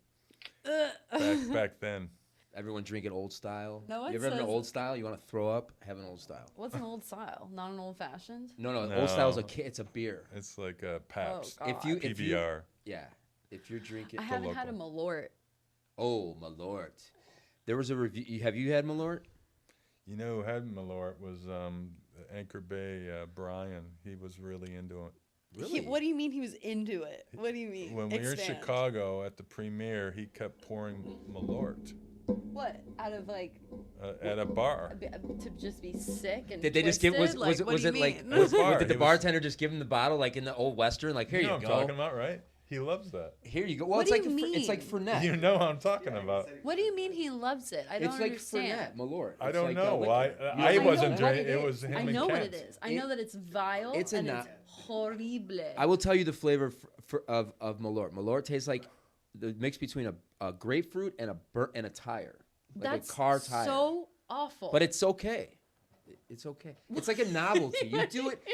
back then. Everyone drinking Old Style. No one You ever have an says- Old Style? You want to throw up? Have an Old Style. What's an old style? Not an old fashioned? No, No. Old Style's it's a beer. It's like Pabst. Oh, If you PBR. yeah, if you're drinking. I haven't had a local. Malort. Oh, Malort. There was a review. Have you had Malort? You know who had Malort was Anchor Bay, Brian, he was really into it. Really? What do you mean he was into it? What do you mean? When we were in Expand. Chicago at the premiere, he kept pouring Malort What? Out of like at a bar. to just be sick and Did they just give? Was twisted? was it What was do it you like? mean? Was, Bar. did the It was- bartender just give him the bottle like in the old western? Like here You know you what go. I'm talking about, right? He loves that. Here you go. Well, What it's do like you it's like mean? Fernet. You know what I'm talking about. What do you mean he loves it? I don't It's like understand. Fernet, Malort. I It's don't like know liquor. why. You I don't wasn't know what drinking. It was is. him I and know what Kent. it is. I know that it's vile it's a and not- it's horrible. I will tell you the flavor of Malort. Malort tastes like the mix between a grapefruit and a tire, like That's a car tire. so awful. But it's okay. It's okay. It's like a novelty.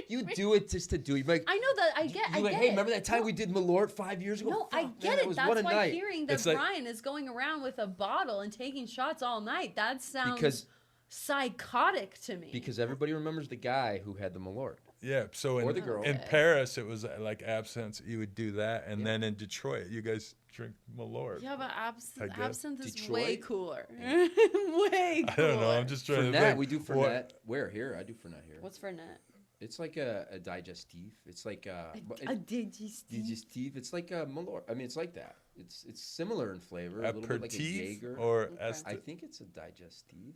You do it just to do it. You're like, I know that. I get. I you're like, get hey, it. remember that time we did Malort 5 years ago? No, I Fuck, get man, it. was That's what a why night. hearing that It's like- Brian is going around with a bottle and taking shots all night, that sounds Because- psychotic to me. Because everybody remembers the guy who had the Malort. Yeah, so Or in, the girl. in Okay. Paris, it was like absinthe. You would do that. And then in Detroit, you guys drink Malort. yeah, but I guess. absinthe is Detroit? way cooler. Way cooler. I don't know. I'm just trying to Fernet, think. we do Fernet. what- Where? Here? I do Fernet here. What's for net? It's like a digestif. It's like A digestif. digestif. It's like a Malort. I mean, it's like that. It's similar in flavor. A little bit like a Aperitif Jaeger. or Okay. I think it's a digestif.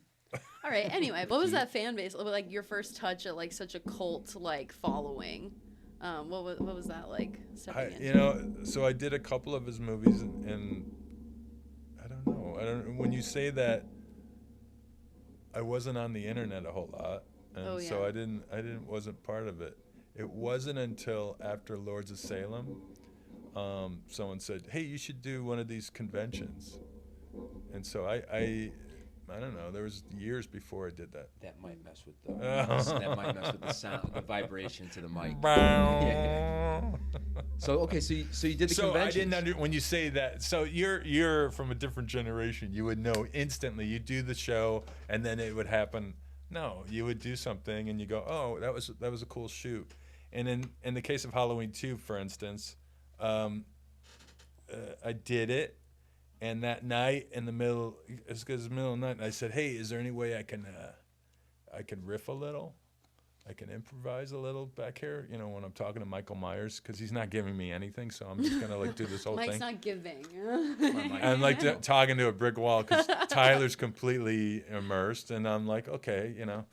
All right. Anyway, what was that fan base like? Your first touch at like such a cult like following. What was that like? Stepping into? You know, so I did a couple of his movies, and I don't know. When you say that, I wasn't on the internet a whole lot, and Oh, so yeah. wasn't part of it. It wasn't until after Lords of Salem, someone said, "Hey, you should do one of these conventions," and so I don't know. There was years before I did that. That might mess with the that might mess with the sound, the vibration to the mic. So okay, so you did the So I convention. didn't when you say that. So you're from a different generation. You would know instantly. You do the show, and then it would happen. No, you would do something, and you go, "Oh, that was a cool shoot." And in the case of Halloween 2, for instance, I did it, and that night in the middle, it's because it's the middle of the night, and I said, "Hey, is there any way I can riff a little? I can improvise a little back here, you know, when I'm talking to Michael Myers, because he's not giving me anything, so I'm just gonna like do this whole Mike's thing." not giving. I'm like talking to a brick wall because Tyler's completely immersed, and I'm like, okay, you know,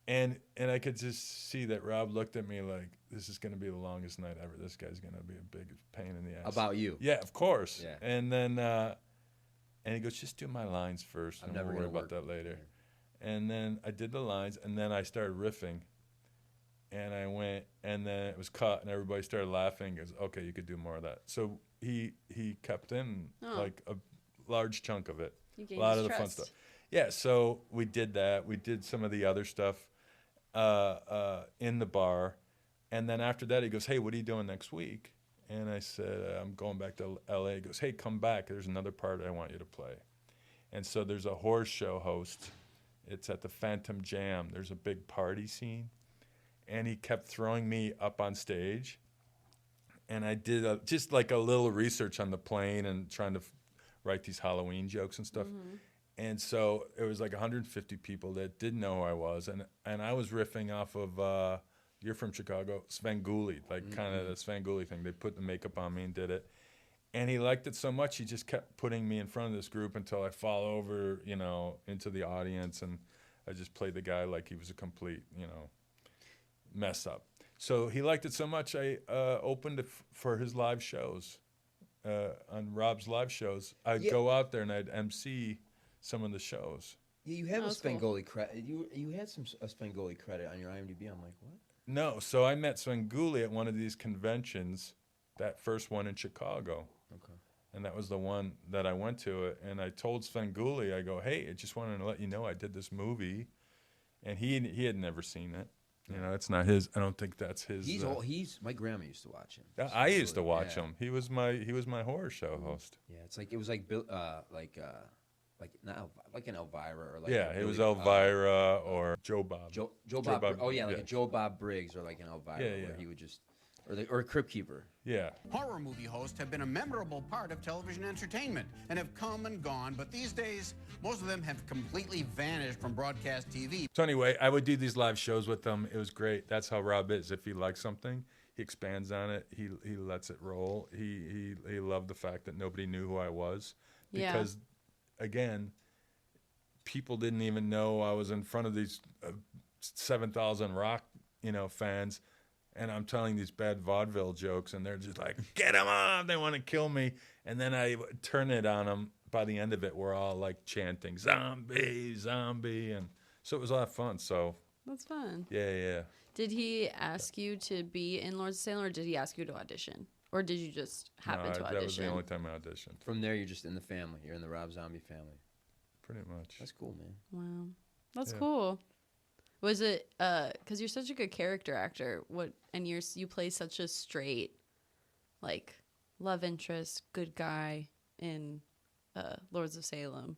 and I could just see that Rob looked at me like, this is gonna be the longest night ever. This guy's gonna be a big pain in the ass. About you. Yeah, of course. Yeah. And then and he goes, just do my lines first, I'm and never we'll worry gonna about that later. And then I did the lines, and then I started riffing. And I went, and then it was cut, and everybody started laughing. He goes, okay, you could do more of that. So he kept in like a large chunk of it, You a gained lot his of the fun trust. stuff. Yeah, so we did that. We did some of the other stuff in the bar, and then after that, he goes, hey, what are you doing next week? And I said, I'm going back to L.A. He goes, hey, come back. There's another part I want you to play. And so there's a horror show host. It's at the Phantom Jam. There's a big party scene. And he kept throwing me up on stage. And I did just like a little research on the plane and trying to write these Halloween jokes and stuff. Mm-hmm. And so it was like 150 people that didn't know who I was. And I was riffing off of, you're from Chicago, Svengoolie, like kind of the Svengoolie thing. They put the makeup on me and did it. And he liked it so much, he just kept putting me in front of this group until I fall over, you know, into the audience. And I just played the guy like he was a complete, you know, mess up. So he liked it so much, I opened it for his live shows. On Rob's live shows, I'd go out there and I'd MC some of the shows. Yeah, you have a That's cool. Svengoolie credit. You had a Svengoolie credit on your IMDb. I'm like, what? No, so I met Svengoolie at one of these conventions, that first one in Chicago. Okay. And that was the one that I went to. And I told Svengoolie, I go, hey, I just wanted to let you know I did this movie. And he had never seen it. You know, it's not his. I don't think that's his. He's old. My grandma used to watch him. I used to watch Yeah. him. He was my horror show host. Yeah, it was like Bill, like not like an Elvira or like Yeah, a it was Billy- Elvira or Joe Bob. Joe Bob. Oh yeah, like yeah. a Joe Bob Briggs or like an Elvira Yeah, yeah. where he would just. Or Crypt Keeper. Yeah. Horror movie hosts have been a memorable part of television entertainment and have come and gone, but these days, most of them have completely vanished from broadcast TV. So anyway, I would do these live shows with them. It was great. That's how Rob is. If he likes something, he expands on it. He lets it roll. He loved the fact that nobody knew who I was because, again, people didn't even know I was in front of these 7,000 rock, fans. And I'm telling these bad vaudeville jokes, and they're just like, get him on! They want to kill me. And then I turn it on them. By the end of it, we're all like chanting, zombie, zombie. And so it was a lot of fun. So That's fun. Yeah. Did he ask you to be in Lords of Salem, or did he ask you to audition? Or did you just happen to audition? That was the only time I auditioned. From there, you're just in the family. You're in the Rob Zombie family. Pretty much. That's cool, man. Wow. That's cool. Was it because you're such a good character actor? And you play such a straight, like, love interest, good guy in Lords of Salem.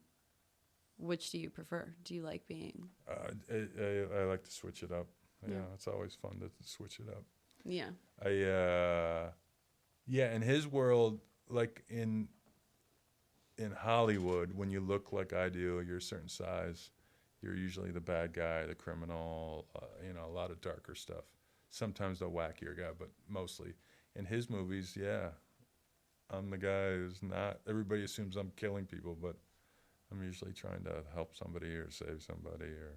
Which do you prefer? Do you like being? I like to switch it up. Yeah, it's always fun to switch it up. Yeah. In his world, like in Hollywood, when you look like I do, you're a certain size. You're usually the bad guy, the criminal, a lot of darker stuff. Sometimes the wackier guy, but mostly. In his movies, I'm the guy who's not, everybody assumes I'm killing people, but I'm usually trying to help somebody or save somebody or...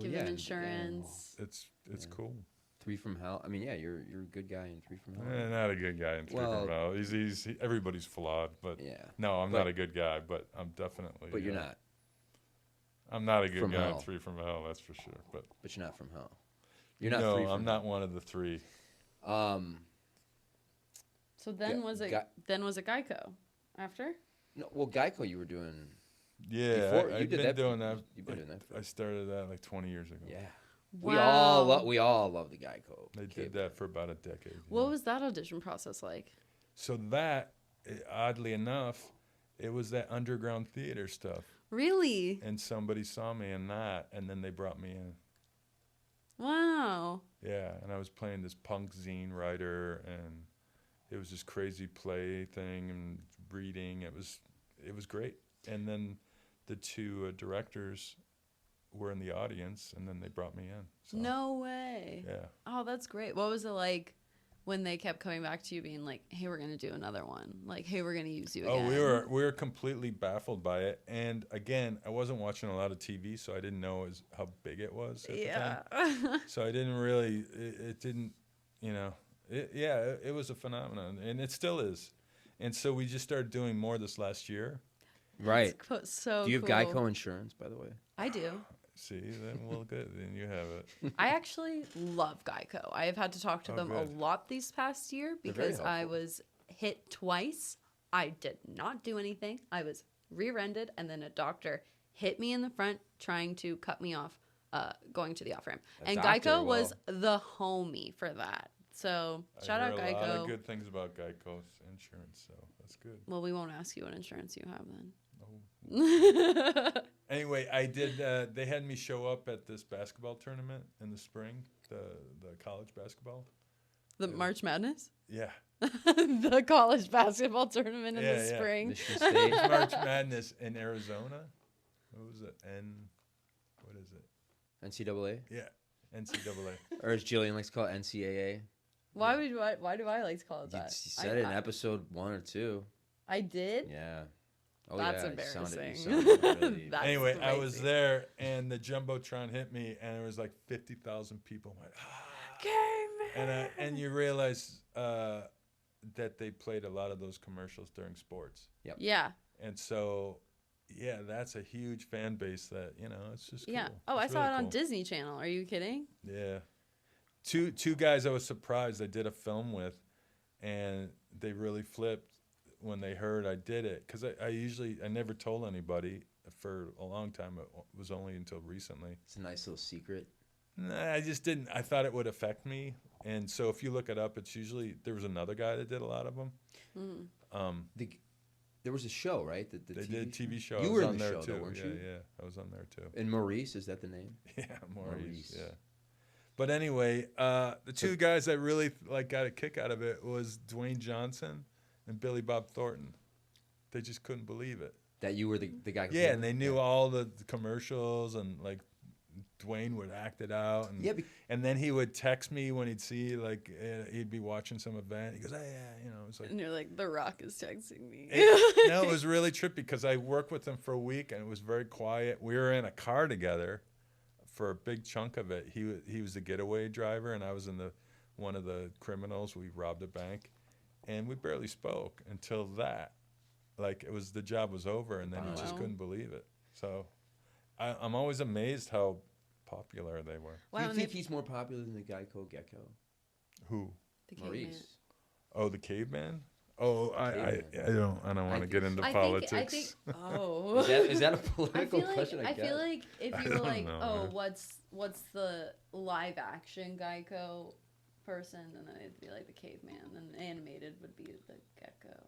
Give him insurance. It's cool. 3 from Hell. I mean, you're a good guy in 3 from Hell. Not a good guy in 3 from Hell. Everybody's flawed, but no, I'm not a good guy, but I'm definitely... But you're not. I'm not a good guy in 3 from Hell, that's for sure. But you're not from Hell. You're not. No, I'm not one of the 3. So then was it Geico after? No, well, Geico you were doing. Yeah, before. I've been doing that. You've been doing that. I started that like 20 years ago. Yeah. Wow. We all love the Geico. They did that for about a decade. What was that audition process like? So that, oddly enough, it was that underground theater stuff. Really? And somebody saw me in that, and then they brought me in. Wow. Yeah, and I was playing this punk zine writer, and it was this crazy play thing and reading. It was great. And then the 2 directors were in the audience, and then they brought me in. So, no way. Yeah. Oh, that's great. What was it like when they kept coming back to you being like, hey, we're going to do another one? Like, hey, we're going to use you again. Oh, we were completely baffled by it. And again, I wasn't watching a lot of TV, so I didn't know how big it was at the time. So I didn't really, it didn't, it was a phenomenon, and it still is. And so we just started doing more this last year. Right. So do you have Geico insurance, by the way? I do. See, then well, good. Then you have it. I actually love Geico. I have had to talk to them a lot these past year because I was hit twice. I did not do anything. I was rear-ended, and then a doctor hit me in the front trying to cut me off going to the off-ramp. And Geico was the homie for that. So shout out Geico. A lot of good things about Geico's insurance, so that's good. Well, we won't ask you what insurance you have then. Anyway, I did. They had me show up at this basketball tournament in the spring, the college basketball. The March Madness? Yeah. The college basketball tournament in the spring. Michigan State. March Madness in Arizona. What was it? What is it? NCAA? Yeah, NCAA. Or as Jillian likes to call it, NCAA. Why do I like to call it that? You said it in episode 1 or 2. I did? Yeah. Oh, That's yeah, embarrassing. You sounded really... Anyway, I was there, and the Jumbotron hit me, and there was like 50,000 people. Went, Cavemen! And you realize that they played a lot of those commercials during sports. Yep. Yeah. And so, that's a huge fan base that, it's just cool. Yeah. Oh, it's I saw really it on cool. Disney Channel. Are you kidding? Yeah. Two guys I was surprised I did a film with, and they really flipped when they heard I did it, because I never told anybody for a long time. It was only until recently. It's a nice little secret. Nah, I just didn't. I thought it would affect me, and so if you look it up, it's usually there was another guy that did a lot of them. Mm. There was a show, right? They did a TV show. You I were was in on the there show, too. though, weren't you? Yeah, I was on there too. And Maurice, is that the name? Yeah, Maurice. Yeah. But anyway, the two guys that really like got a kick out of it was Dwayne Johnson and Billy Bob Thornton. They just couldn't believe it. That you were the guy. Yeah, and they knew all the commercials, and like Dwayne would act it out. And, and then he would text me when he'd see, like, he'd be watching some event. He goes, hey, yeah, you know. It's like, and you're like, The Rock is texting me. No, it was really trippy because I worked with him for a week, and it was very quiet. We were in a car together for a big chunk of it. He was the getaway driver, and I was in one of the criminals. We robbed a bank, and we barely spoke until that. Like, the job was over, and then he just couldn't believe it. So I'm always amazed how popular they were. Wow, do you think he's more popular than the Geico Gecko? Who? The Caveman. Maurice. Oh, the Caveman? Oh, I don't want to get into politics. I think is that a political question? I feel like if you were like, know, what's the live action Geico person, then it'd be like the Caveman, and animated would be the Gecko.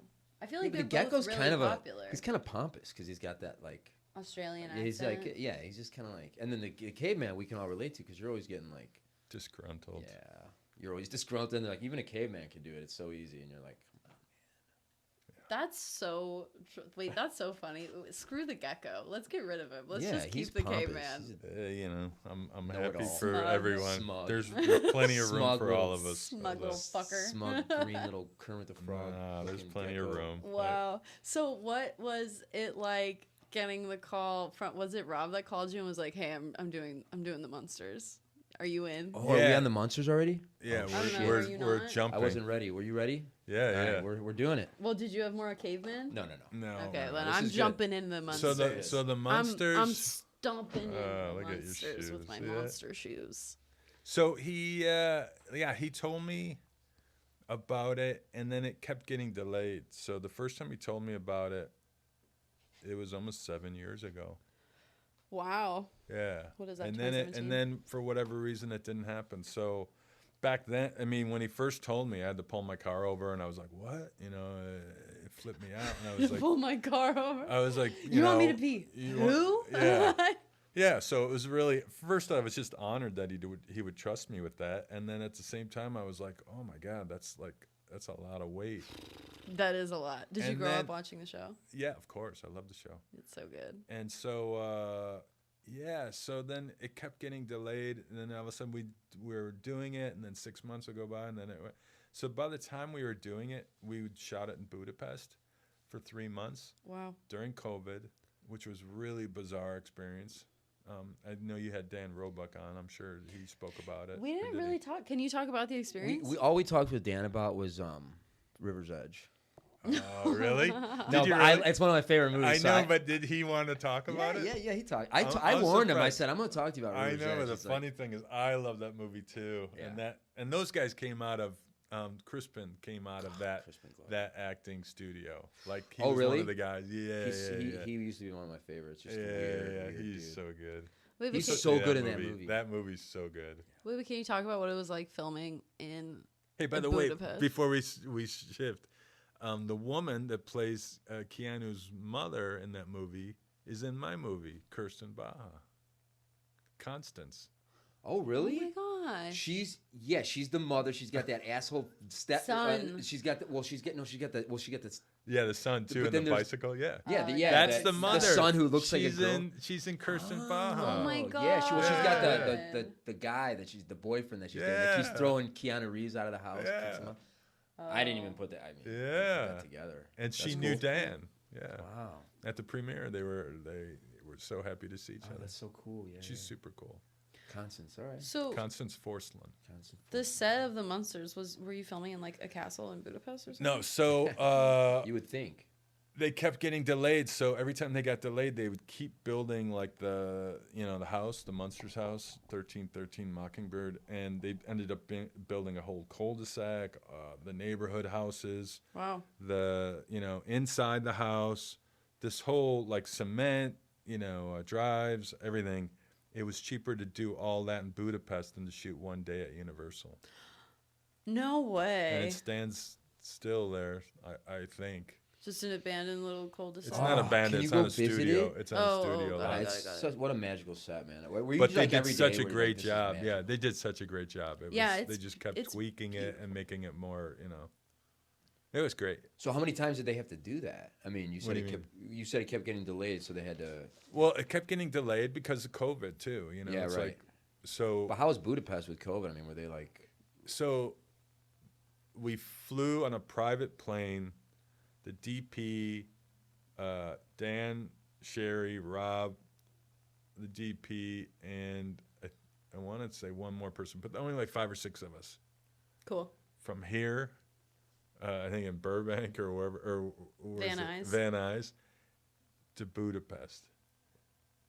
I feel like the they're both Gecko's really kind of popular. he's kind of pompous because he's got that like Australian accent. He's like he's just kind of like, and then the Caveman we can all relate to because you're always getting like disgruntled. Yeah, you're always disgruntled, and like even a caveman can do it. It's so easy, and you're like, come on, man. That's so that's so funny. Screw the Gecko. Let's get rid of him. Let's just keep the pompous. Caveman. You know, I'm Know happy it all. for Smug. everyone. Smug. There's plenty of room Smug for all of us. Smug little fucker. Smug green little Kermit the Frog. Nah, there's fucking plenty gecko. of room. Wow. So what was it like getting the call from? Was it Rob that called you and was like, "Hey, I'm doing the Munsters. Are you in?" Oh, are we on the Monsters already? Yeah, shit. we're not? jumping. I wasn't ready. Were you ready? Yeah, All yeah. right, we're doing it. Well, did you have more Cavemen? No. No. Okay, no. then this I'm is good. jumping into the Munsters. So the Munsters. I'm stomping in the look at your Munsters with shoes. my See that? monster shoes. So he told me about it, and then it kept getting delayed. So the first time he told me about it, it was almost 7 years ago. Wow. Yeah. What is that, And 2017? then for whatever reason it didn't happen. So back then, I mean, when he first told me, I had to pull my car over, and I was like, "What?" You know, it flipped me out, and I was like, Pull my car over. I was like, You want me know, to pee? you Who? Yeah. Yeah, so it was really, first I was just honored that he would trust me with that, and then at the same time I was like, oh my God, that's a lot of weight. That is a lot. Did you And grow then- up watching the show? Yeah, of course, I love the show. It's so good. And so, so then it kept getting delayed, and then all of a sudden we were doing it, and then 6 months would go by, and then it went. So by the time we were doing it, we shot it in Budapest for 3 months. Wow. During COVID, which was really bizarre experience. I know you had Dan Roebuck on. I'm sure he spoke about it. We Or didn't did really he? talk. Can you talk about the experience? All we talked with Dan about was River's Edge. Oh, really? No, Did you but really? it's one of my favorite movies. I so know, but did he want to talk about it? Yeah, he talked. I'm I warned him. I surprised. said, I'm going to talk to you about I River's know, Edge. but the He's like, funny thing is, I love that movie too, Yeah. and those guys came out of Crispin came out of Crispin Glover. that acting studio. Like he Oh, was really? one of the guys. Yeah, He used to be one of my favorites. Just yeah, a weird he's dude. so good. Wait, but He's can, so Yeah, good in that movie. That movie's so good. wait, but can you talk about what it was like filming in? Hey, by In the way, Budapest. before we shift, the woman that plays Keanu's mother in that movie is in my movie, CURSED in BAJA. Constance. Oh, really? Oh my gosh. She's the mother. She's got that asshole Son. she's got the Yeah, the son too, But and then the there's- bicycle. Yeah, That's the mother. The son who looks like a She's girl. She's in CURSED in BAJA. Oh my Yeah, she's got Yeah. the guy that she's the boyfriend that she's dating. That keeps Yeah. throwing Keanu Reeves out of the house. Yeah. kicks him out. I didn't even put that. I mean, put Yeah. that together. And That's she cool. knew Dan. Yeah. Wow. At the premiere, they were so happy to see each Oh, other. that's so cool. Yeah. She's yeah. super cool. Constance. All right. So Constance Forslund. Constance. the set of the Munsters were you filming in like a castle in Budapest or something? No, so You would think. they kept getting delayed. So every time they got delayed, they would keep building like the house, the Munsters house, 1313 Mockingbird, and they ended up building a whole cul-de-sac, the neighborhood houses, Wow. the inside the house, this whole like cement, drives, everything. It was cheaper to do all that in Budapest than to shoot one day at Universal. No And way. it stands still there, I think. Just an abandoned little cul-de-sac. It's not abandoned. can It's you on go a visit studio. it? It's on a studio. got lot. it, It's got it. what a magical set, man. Were you But just, they like, did every day such a where you're great like, this is job. magical? Yeah, they did such a great job. They just kept it's tweaking it and beautiful. making it more, It was great. So how many times did they have to do that? I mean, you said do it you kept. You said it kept getting delayed, so they had to. Well, it kept getting delayed because of COVID too. Yeah, it's right. like so. But how was Budapest with COVID? I mean, were they like? So we flew on a private plane. The DP, Dan, Sherry, Rob, the DP, and I wanted to say one more person, but only like 5 or 6 of us. Cool. From here, I think in Burbank or wherever, or Van Nuys. Van Nuys, to Budapest.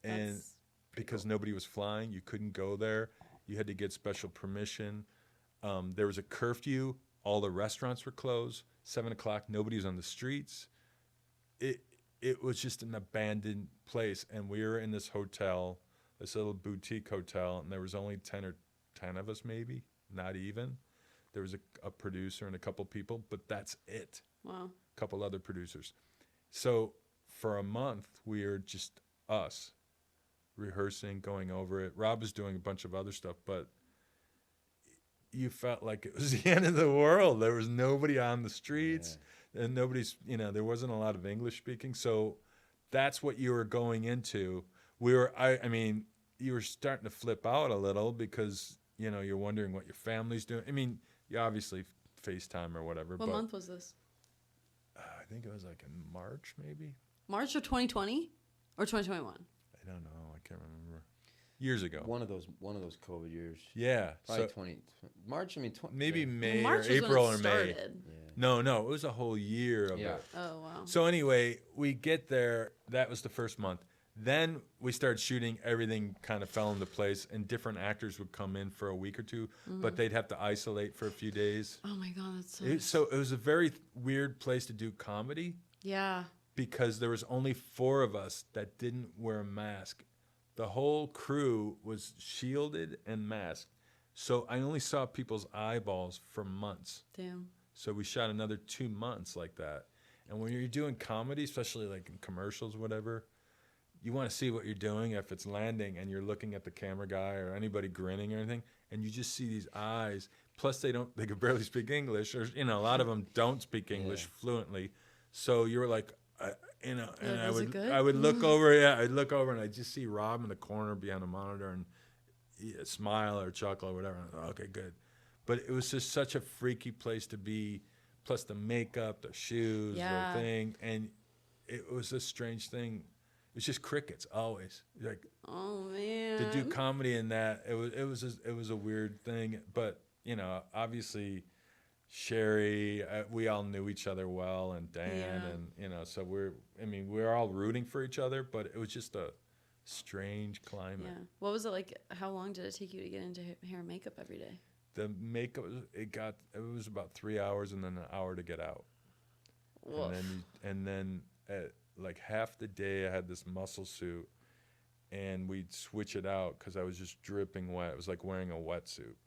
And That's because nobody was flying, you couldn't go there. You had to get special permission. There was a curfew. All the restaurants were closed. 7 o'clock, nobody was on the streets. It was just an abandoned place. And we were in this hotel, this little boutique hotel, and there was only 10 of us maybe, not even. There was a producer and a couple people, but that's it. Wow. A couple other producers. So for a month, we were just us, rehearsing, going over it. Rob was doing a bunch of other stuff, but you felt like it was the end of the world. There was nobody on the streets, and nobody's, there wasn't a lot of English speaking. So that's what you were going into. I mean, you were starting to flip out a little because, you're wondering what your family's doing. I mean, you obviously FaceTime or whatever. What month was this? I think it was like in March, maybe. March of 2020 or 2021? I don't know. I can't remember. Years ago. One of those COVID years. Yeah. Probably So March. I mean, maybe May March or was when April it or May. started. No, it was a whole year of Yeah. it. Oh, wow. So anyway, we get there. That was the first month. Then we started shooting. Everything kind of fell into place, and different actors would come in for a week or two, but they'd have to isolate for a few days. Oh, my God. That's So it was a very weird place to do comedy Yeah. because there was only 4 of us that didn't wear a mask. The whole crew was shielded and masked. So I only saw people's eyeballs for months. Damn. So we shot another 2 months like that. And when you're doing comedy, especially like in commercials, whatever, you want to see what you're doing if it's landing and you're looking at the camera guy or anybody grinning or anything, and you just see these eyes. Plus they could barely speak English, or a lot of them don't speak English fluently. So you're like, and I would look over, I'd look over and I'd just see Rob in the corner behind the monitor and he'd smile or chuckle or whatever. And I thought, okay, good. But it was just such a freaky place to be. Plus the makeup, the shoes, the thing, and it was a strange thing. It was just crickets always. Like, oh man, to do comedy in that, it was a weird thing. But obviously, Sherry, we all knew each other well, and Dan, and so we're all rooting for each other. But it was just a strange climate. Yeah. What was it like? How long did it take you to get into hair and makeup every day? The makeup, it was about 3 hours and then an hour to get out. Woof. And then at like half the day I had this muscle suit, and we'd switch it out because I was just dripping wet. It was like wearing a wetsuit.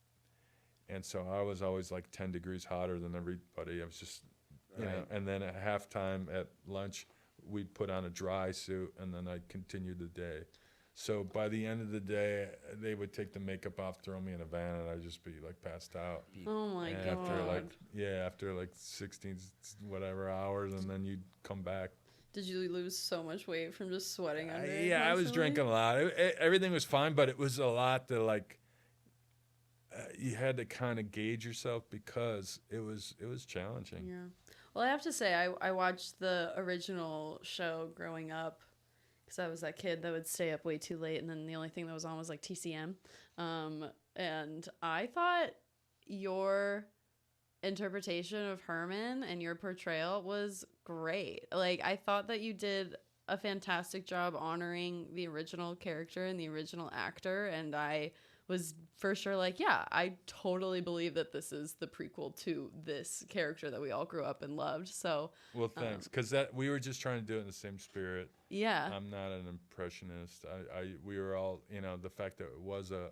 And so I was always like 10 degrees hotter than everybody. I was just, and then at halftime at lunch, we'd put on a dry suit, and then I'd continue the day. So by the end of the day, they would take the makeup off, throw me in a van, and I'd just be like passed out. Oh my God. After like 16 whatever hours, and then you'd come back. Did you lose so much weight from just sweating under it? Yeah, I was drinking a lot. Everything was fine, but it was a lot to like. You had to kind of gauge yourself because it was challenging. Yeah. Well, I have to say, I watched the original show growing up because I was that kid that would stay up way too late, and then the only thing that was on was like TCM. And I thought your interpretation of Herman and your portrayal was great. Like, I thought that you did a fantastic job honoring the original character and the original actor, and I was for sure like, yeah, I totally believe that this is the prequel to this character that we all grew up and loved. So, well, thanks, because we were just trying to do it in the same spirit. Yeah, I'm not an impressionist. We were all, the fact that it was a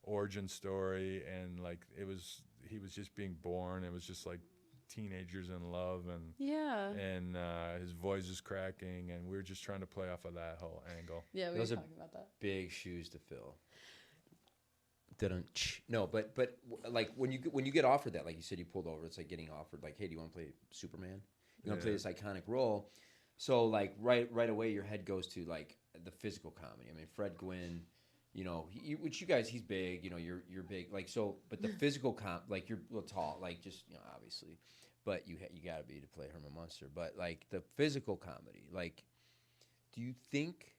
origin story, and like he was just being born. It was just like teenagers in love, and Yeah. and his voice is cracking, and we were just trying to play off of that whole angle. Yeah, we Those were are talking about that. big shoes to fill. No, but like when you get offered that, like you said, you pulled over. It's like getting offered, like, hey, do you want to play Superman? You want to play this iconic role? So like right away, your head goes to like the physical comedy. I mean, Fred Gwynn, you know, which you guys, he's big. You know, you're big. Like so, but the physical like you're a little tall, like just obviously, but you got to be to play Herman Munster. But like the physical comedy, like, do you think?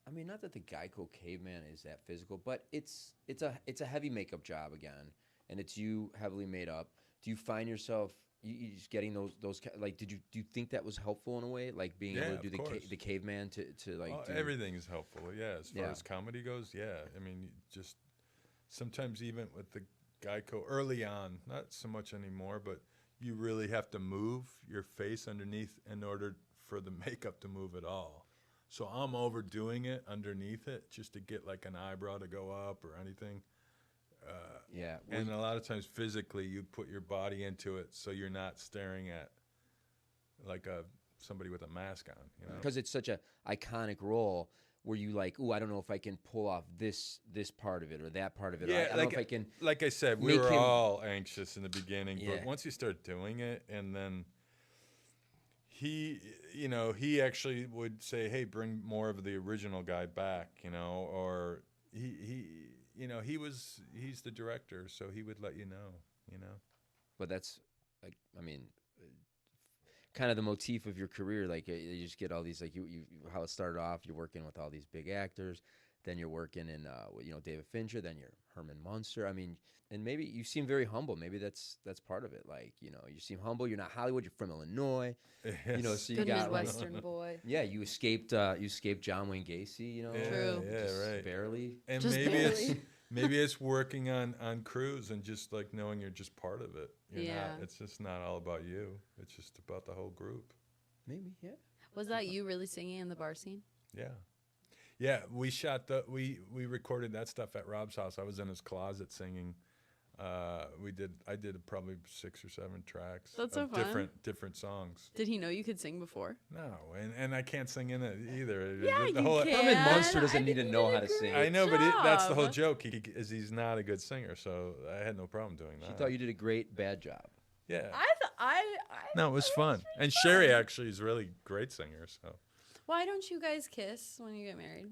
I mean, not that the Geico Caveman is that physical, but it's a heavy makeup job again, and it's you heavily made up. Do you find yourself you just getting those like? Do you think that was helpful in a way, like being able to do the caveman to like? Everything is helpful, as far as comedy goes. Yeah, I mean, just sometimes even with the Geico early on, not so much anymore, but you really have to move your face underneath in order for the makeup to move at all. So I'm overdoing it underneath it just to get like an eyebrow to go up or anything. And a lot of times physically you put your body into it so you're not staring at like somebody with a mask on. Because it's such a iconic role where you like, I don't know if I can pull off this part of it or that part of it. Yeah, I don't know if I can. Like I said, we were all anxious in the beginning, but once you start doing it, and then he actually would say, hey, bring more of the original guy back, or he's the director, so he would let you know. But that's like, I mean, kind of the motif of your career. Like you just get all these, like you how it started off, you're working with all these big actors, then you're working in David Fincher, then you're Herman Munster. I mean, and maybe you seem very humble. Maybe that's part of it. Like, you seem humble. You're not Hollywood. You're from Illinois. Yes. So you Good got Midwestern boy. Yeah, you escaped John Wayne Gacy. True. just right. barely. And Just maybe it's working on crews and just like knowing you're just part of it. It's just not all about you. It's just about the whole group. Maybe, yeah. Was that you really singing in the bar scene? Yeah, we shot we recorded that stuff at Rob's house. I was in his closet singing. I did probably 6 or 7 tracks. That's so of fun. different songs. Did he know you could sing before? No, and I can't sing in it either. Yeah, the you whole, can. Herman Munster doesn't I need to think know you how did to a sing. great I know, but that's the whole job. joke. He's not a good singer, so I had no problem doing that. She thought you did a great bad job. Yeah. I No, it was fun. And Sherry actually is a really great singer. So Why don't you guys kiss when you get married?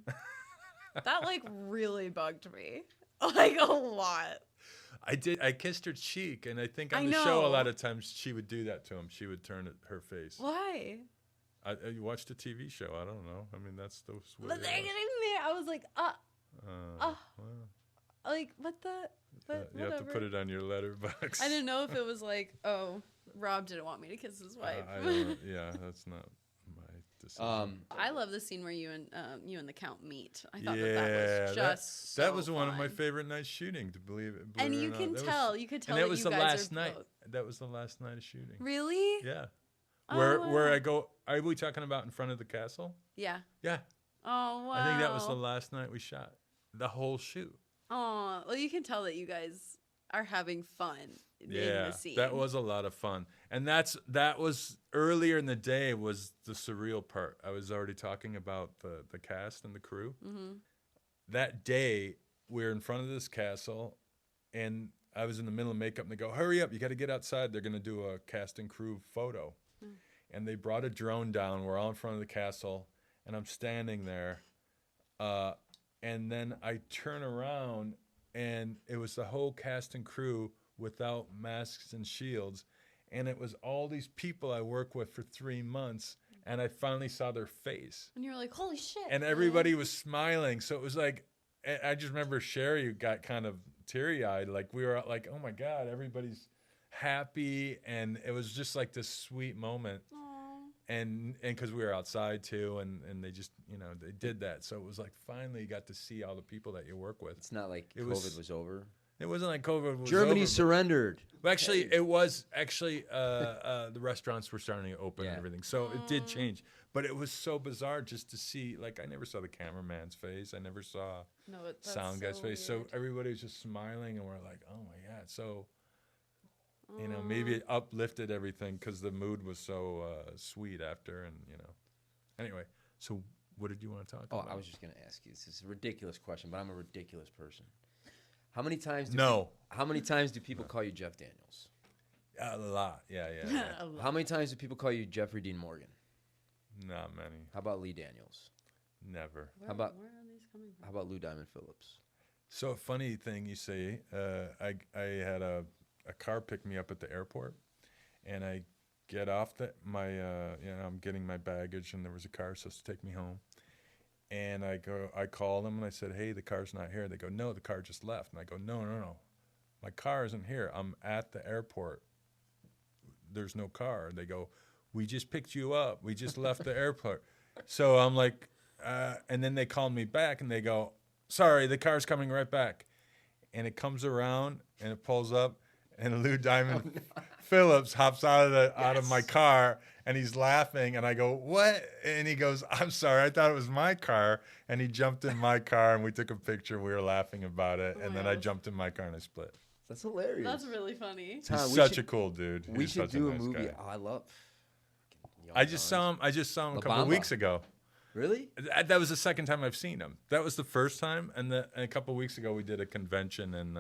That like really bugged me, like a lot. I kissed her cheek, and I think on I the show a know. lot of times she would do that to him. She would turn her face. Why? You watched a TV show. I don't know. I mean, that's the way But it they're was. getting there. I was like, Well, like what the? But you have to whatever. put it on your letterbox. I didn't know if it was like, oh, Rob didn't want me to kiss his wife. Yeah, that's not my decision. I love the scene where you and the Count meet. I thought Yeah, that was just that so was one of my fun. favorite nights shooting. To believe it, And it or you not. can That tell, was, you could tell and that that was you the guys last are night. both. That was the last night of shooting. Really? Yeah. Oh, Where wow. I go? Are we talking about in front of the castle? Yeah. Yeah. Oh wow. I think that was the last night we shot the whole shoot. Oh, well, you can tell that you guys are having fun in the scene. That was a lot of fun. And that was earlier in the day was the surreal part. I was already talking about the cast and the crew. Mm-hmm. That day, we were in front of this castle, and I was in the middle of makeup, and they go, hurry up, you got to get outside. They're going to do a cast and crew photo. Mm. And they brought a drone down. We're all in front of the castle, and I'm standing there. And then I turn around, and it was the whole cast and crew without masks and shields. And it was all these people I worked with for 3 months, and I finally saw their face. And you were like, holy shit. And everybody was smiling. So it was like, I just remember Sherry got kind of teary-eyed. Like, we were like, oh, my God, everybody's happy. And it was just like this sweet moment. Aww. And because we were outside, too, and they just, they did that. So it was like finally you got to see all the people that you work with. It's not like It COVID was over. It wasn't like COVID was Germany over, surrendered. but actually, it was actually the restaurants were starting to open and everything, so it did change. But it was so bizarre just to see. Like I never saw the cameraman's face. I never saw that's sound guy's face. So weird. everybody was just smiling, and we're like, "Oh my God!" So You know, maybe it uplifted everything because the mood was so sweet after, and you know. Anyway, so what did you want to talk about? I was just going to ask you. This is a ridiculous question, but I'm a ridiculous person. How many times? How many times do people call you Jeff Daniels? A lot. Yeah. A lot. How many times do people call you Jeffrey Dean Morgan? Not many. How about Lee Daniels? Never. Where, How about- where are these coming from? How about Lou Diamond Phillips? So a funny thing you say. I had a car pick me up at the airport, and I get off I'm getting my baggage, and there was a car supposed to take me home. And I call them and I said, hey, the car's not here. They go, no, the car just left. And I go, no. My car isn't here. I'm at the airport. There's no car. They go, we just picked you up. We just left the airport. So I'm like, and then they called me back and they go, sorry, the car's coming right back. And it comes around and it pulls up, and Lou Diamond Phillips hops out of my car, and he's laughing, and I go, what? And he goes, I'm sorry, I thought it was my car. And he jumped in my car, and we took a picture. We were laughing about it, and then I jumped in my car and I split. That's hilarious. That's really funny. Tom, He's such a cool dude. We He's should such do a nice movie. guy. Oh, I love. I just saw him a couple of weeks ago. Really? That was the second time I've seen him. That was the first time, and a couple of weeks ago we did a convention in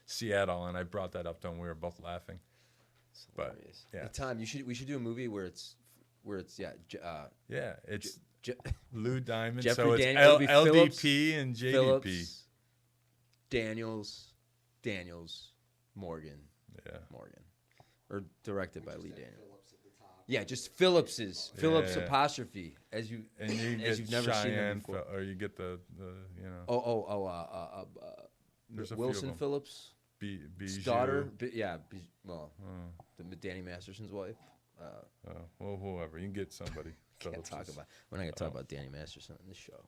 Seattle, and I brought that up to him. We were both laughing. But yeah, Hey, Tom, we should do a movie where it's it's Lou Diamond. Jeffrey So it's Daniel, LDP Phillips, and JDP. Phillips, Daniels, Morgan, or directed by Lee Daniels. Yeah, just Phillips apostrophe as you've never seen him before. Or you get the you know. There's a few of Wilson them. Phillips. Bijou. Daughter, the Danny Masterson's wife. Well, whoever, you can get somebody. We're not gonna talk about Danny Masterson on this show.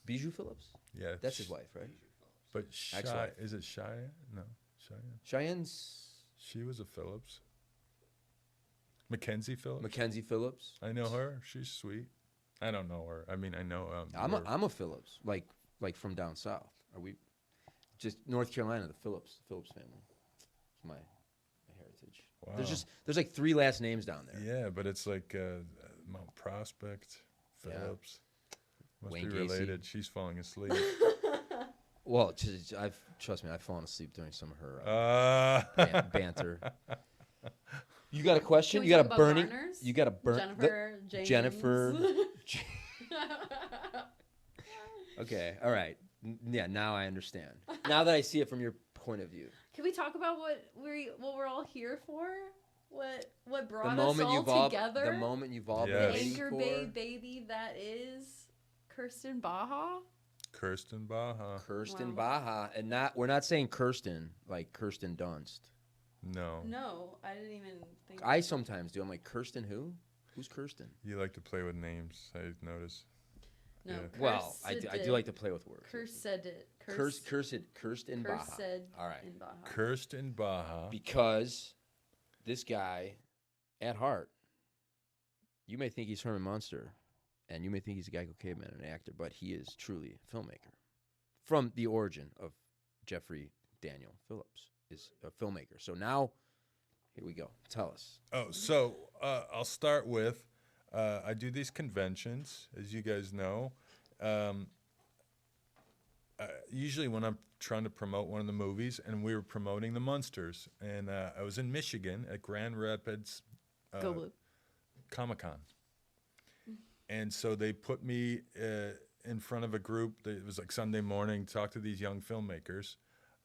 Bijou Phillips. Yeah, That's his wife, right? But Ex-wife. is it Cheyenne? No, Cheyenne. Cheyenne's She was a Phillips. Mackenzie Phillips. Mackenzie Phillips. I know her. She's sweet. I don't know her. I mean, I know. I'm a Phillips, like from down south. Are we? Just North Carolina, the Phillips family. It's my heritage. Wow. There's like 3 last names down there. Yeah, but it's like Mount Prospect, Phillips. Must Wayne be Gacy. related. She's falling asleep. Well, trust me, I've fallen asleep during some of her banter. You got a question? Can You we got talk a about burning? Garners? You got a burn? Jennifer. Okay, all right. Yeah, now I understand. Now that I see it from your point of view. Can we talk about what we're all here for? What brought The moment us all you've all together? the moment you've all been Yes. waiting Anchor for. baby that is Kirsten Baja. Kirsten Baja. Kirsten Wow. Baja, and we're not saying Kirsten like Kirsten Dunst. No. No, I didn't even think. I sometimes do. I'm like, Kirsten who? Who's Kirsten? You like to play with names, I notice. No. Yeah. Well, I do like to play with words. Cursed. Kirsten Baja. All right. In Baja. Kirsten Baja. Because this guy, at heart, you may think he's Herman Munster, and you may think he's a Geico Caveman, an actor, but he is truly a filmmaker. From the origin of Jeffrey Daniel Phillips is a filmmaker. So now, here we go. Tell us. Oh, so I'll start with I do these conventions, as you guys know. Usually when I'm trying to promote one of the movies, and we were promoting the Munsters, and I was in Michigan at Grand Rapids Go Blue. Comic-Con. And so they put me in front of a group. It was like Sunday morning, talk to these young filmmakers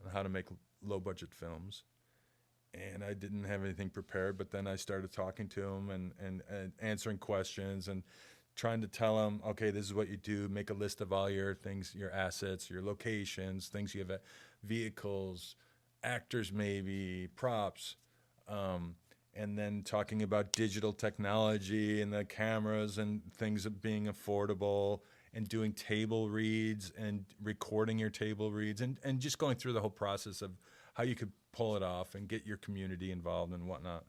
on how to make low-budget films. And I didn't have anything prepared, but then I started talking to them and answering questions and trying to tell them, okay, this is what you do. Make a list of all your things, your assets, your locations, things you have, vehicles, actors maybe, props. And then talking about digital technology and the cameras and things of being affordable and doing table reads and recording your table reads and just going through the whole process of how you could pull it off and get your community involved and whatnot.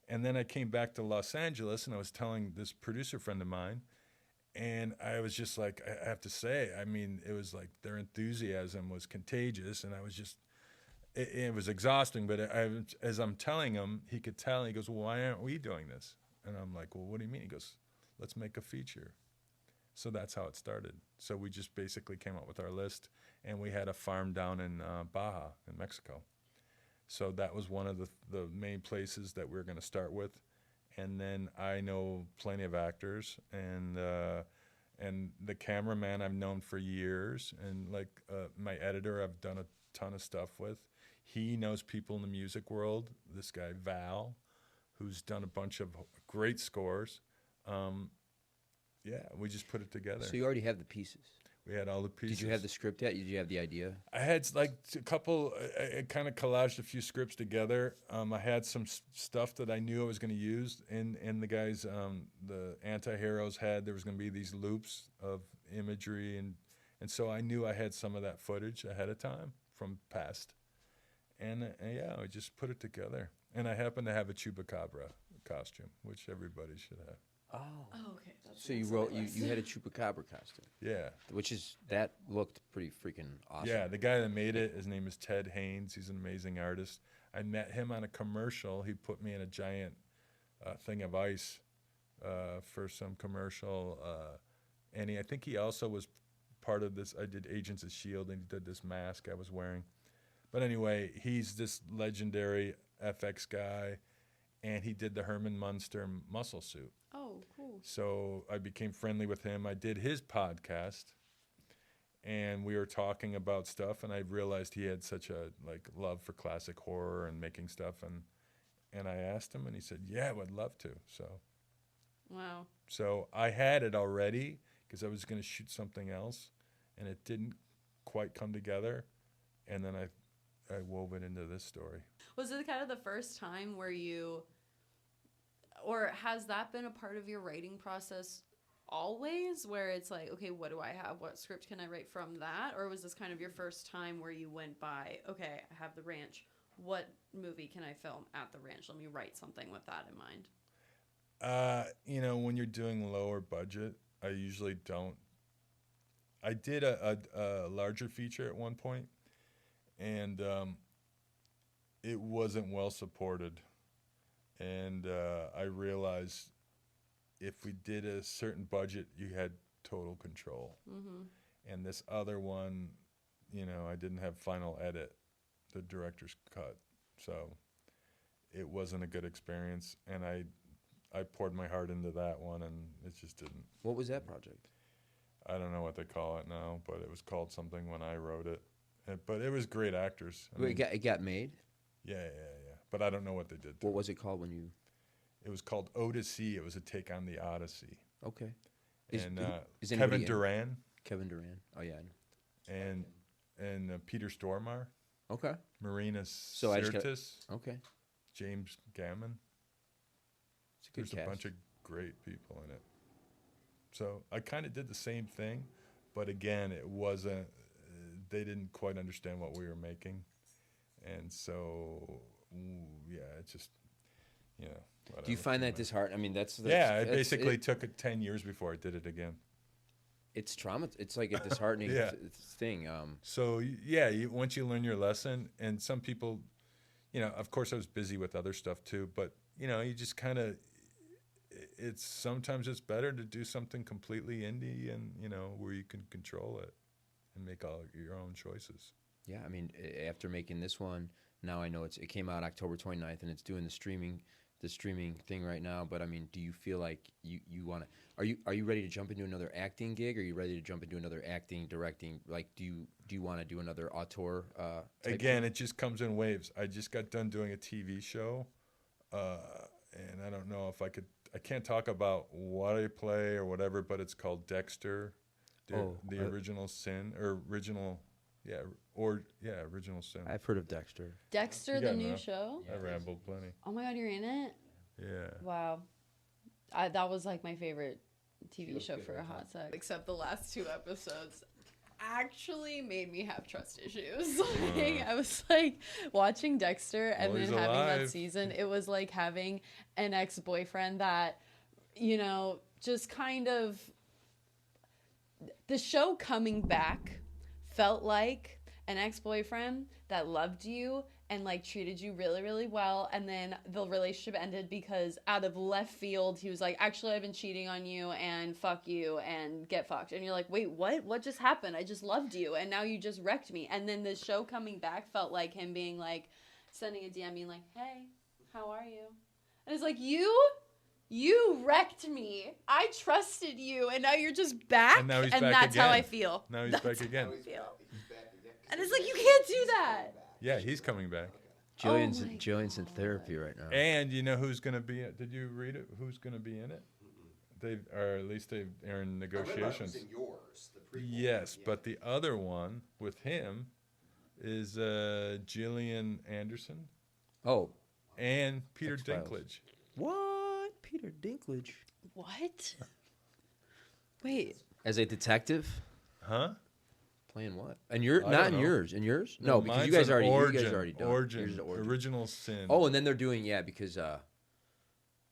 And then I came back to Los Angeles, and I was telling this producer friend of mine, and I was just like, I have to say, I mean, it was like their enthusiasm was contagious, and I was just, it was exhausting. But as I'm telling him, he could tell. He goes, well, why aren't we doing this? And I'm like, well, what do you mean? He goes, let's make a feature. So that's how it started. So we just basically came up with our list, and we had a farm down in Baja in Mexico. So that was one of the main places that we were going to start with. And then I know plenty of actors, and the cameraman I've known for years, and like my editor I've done a ton of stuff with. He knows people in the music world. This guy Val, who's done a bunch of great scores. Yeah, we just put it together. So you already have the pieces. We had all the pieces. Did you have the script yet? Did you have the idea? I had like a couple. I kind of collaged a few scripts together. I had some stuff that I knew I was going to use, and the guys, the anti-heroes had. There was going to be these loops of imagery, and so I knew I had some of that footage ahead of time from past, and yeah, I just put it together. And I happen to have a Chupacabra costume, which everybody should have. Oh, okay. So you had a Chupacabra costume. Yeah. That looked pretty freaking awesome. Yeah, the guy that made it, his name is Ted Haynes. He's an amazing artist. I met him on a commercial. He put me in a giant thing of ice for some commercial. And I think he also was part of this. I did Agents of S.H.I.E.L.D., and he did this mask I was wearing. But anyway, he's this legendary FX guy, and he did the Herman Munster muscle suit. Oh, cool. So I became friendly with him. I did his podcast, and we were talking about stuff, and I realized he had such a love for classic horror and making stuff, and I asked him, and he said, yeah, I would love to. Wow. So I had it already because I was going to shoot something else, and it didn't quite come together, and then I wove it into this story. Was it kind of the first time where you... Or has that been a part of your writing process always, where it's like, okay, what do I have? What script can I write from that? Or was this kind of your first time where you went by, okay, I have the ranch. What movie can I film at the ranch? Let me write something with that in mind. When you're doing lower budget, I usually don't. I did a larger feature at one point, and it wasn't well supported. And I realized if we did a certain budget, you had total control. Mm-hmm. And this other one, I didn't have final edit, the director's cut. So it wasn't a good experience. And I poured my heart into that one, and it just didn't. What was that project? I don't know what they call it now, but it was called something when I wrote it. But it was great actors. It got made? Yeah. But I don't know what they did. What was it called when you... It was called Odyssey. It was a take on the Odyssey. Okay. And is Kevin Durant. Kevin Durant. Oh, yeah. I know. And Peter Stormare. Okay. Marina Sirtis. Okay. James Gammon. It's a good There's a bunch of great people in it. So I kind of did the same thing, but again, it wasn't... they didn't quite understand what we were making. And so... yeah, it's just, whatever. Do you find that disheartening? I mean, that's it basically took it 10 years before I did it again. It's trauma. It's like a disheartening thing. So, yeah, once you learn your lesson, and some people, of course I was busy with other stuff too, but, you just kind of, sometimes it's better to do something completely indie and, where you can control it and make all your own choices. Yeah, I mean, after making this one, now I know it came out October 29th, and it's doing the streaming thing right now. But I mean, do you feel like you want to? Are you ready to jump into another acting gig? Are you ready to jump into another acting, directing? Like, do you want to do another auteur? Again, it just comes in waves. I just got done doing a TV show, and I don't know if I could. I can't talk about what I play or whatever, but it's called Dexter, the original sin or original. Yeah, Original Sin. I've heard of Dexter. Dexter, the new show? I rambled plenty. Oh my God, you're in it? Yeah. Wow. That was like my favorite TV show for a hot sec. Except the last 2 episodes actually made me have trust issues. I was like watching Dexter and then having that season. It was like having an ex-boyfriend that, just kind of... The show coming back... felt like an ex-boyfriend that loved you and like treated you really, really well, and then the relationship ended because out of left field he was like, actually I've been cheating on you and fuck you and get fucked, and you're like, wait, what just happened? I just loved you and now you just wrecked me. And then the show coming back felt like him being like, sending a DM being like, hey, how are you? And it's like, you wrecked me. I trusted you, and now you're just back, And now he's and back that's how again. I feel. Now he's That's back again. how I feel. And it's like, you can't do that. Yeah, he's coming back. Jillian's Oh my Jillian's in God. therapy right now. And you know who's going to be? Did you read it? Who's going to be in it? Or at least they're in negotiations. yours, the Yes, but the other one with him is Gillian Anderson Oh, and Peter X-Files. Dinklage. what? Peter Dinklage What? Wait. as a detective? Huh? Playing what? And you're I not don't in know. yours. In yours? No, because mine's you guys an already origin, you guys already done. Yours is origin, the original sin. Oh, and then they're doing because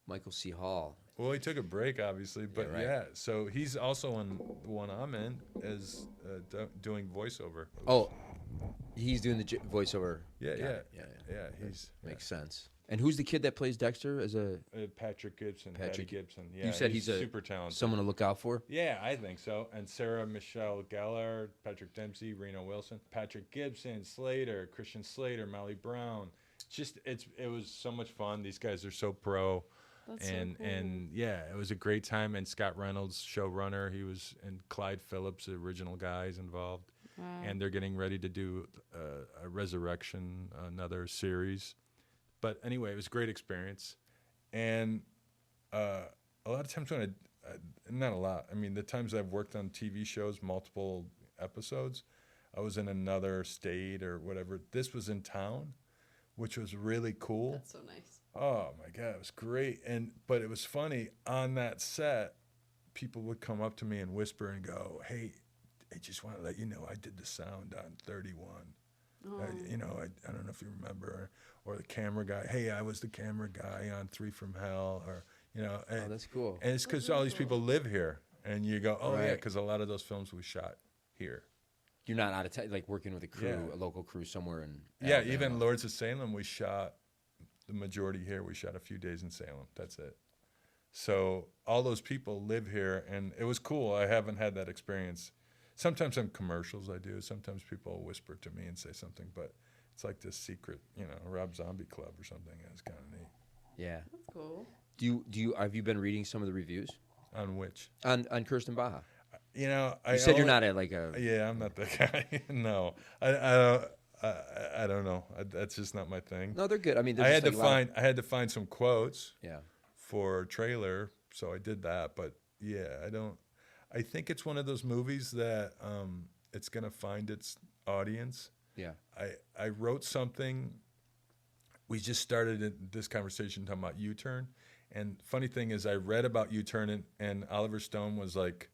Michael C. Hall. Well, he took a break, obviously, but right. yeah. So he's also in the one I'm in as doing voiceover. Oh, he's doing the voiceover. Yeah, Got yeah, it. yeah. He's Makes sense. And who's the kid that plays Dexter as a Patrick Gibson. Patrick- Patty Gibson. Yeah, you said he's a super talented. someone to look out for? Yeah, I think so. And Sarah Michelle Gellar, Patrick Dempsey, Reno Wilson, Patrick Gibson, Slater, Christian Slater, Molly Brown. It was so much fun. These guys are so pro. That's and so cool. and yeah, it was a great time. And Scott Reynolds, showrunner, and Clyde Phillips, the original guys involved. Wow. And they're getting ready to do a Resurrection, another series. But anyway, it was a great experience. And a lot of times when not a lot, I mean, the times I've worked on TV shows, multiple episodes, I was in another state or whatever. This was in town, which was really cool. That's so nice. Oh my God, it was great. But it was funny, on that set, people would come up to me and whisper and go, hey, I just want to let you know I did the sound on 31. Oh. I don't know if you remember, or the camera guy. Hey, I was the camera guy on 3 from Hell, or Oh, that's cool. and it's because all these people live here, and you go, oh yeah, Right. because a lot of those films we shot here. You're not out of town, like working with a crew, Yeah. a local crew somewhere in. Yeah, Alabama. even Lords of Salem, we shot the majority here. We shot a few days in Salem. That's it. So all those people live here, and it was cool. I haven't had that experience. Sometimes on commercials I do. Sometimes people whisper to me and say something, but it's like this secret, Rob Zombie Club or something. It's kind of neat. Yeah. That's cool. Do you have you been reading some of the reviews On which? on CURSED IN BAJA? I You said you're only- not at like a. Yeah, I'm not that guy. No, I don't know. That's just not my thing. No, they're good. I mean, I there's had just, to like, a lot find I had to find some quotes of- Yeah. for a trailer, so I did that. But yeah, I think it's one of those movies that it's gonna find its audience. Yeah. I wrote something. We just started this conversation talking about U-Turn, and funny thing is, I read about U-Turn, and Oliver Stone was like,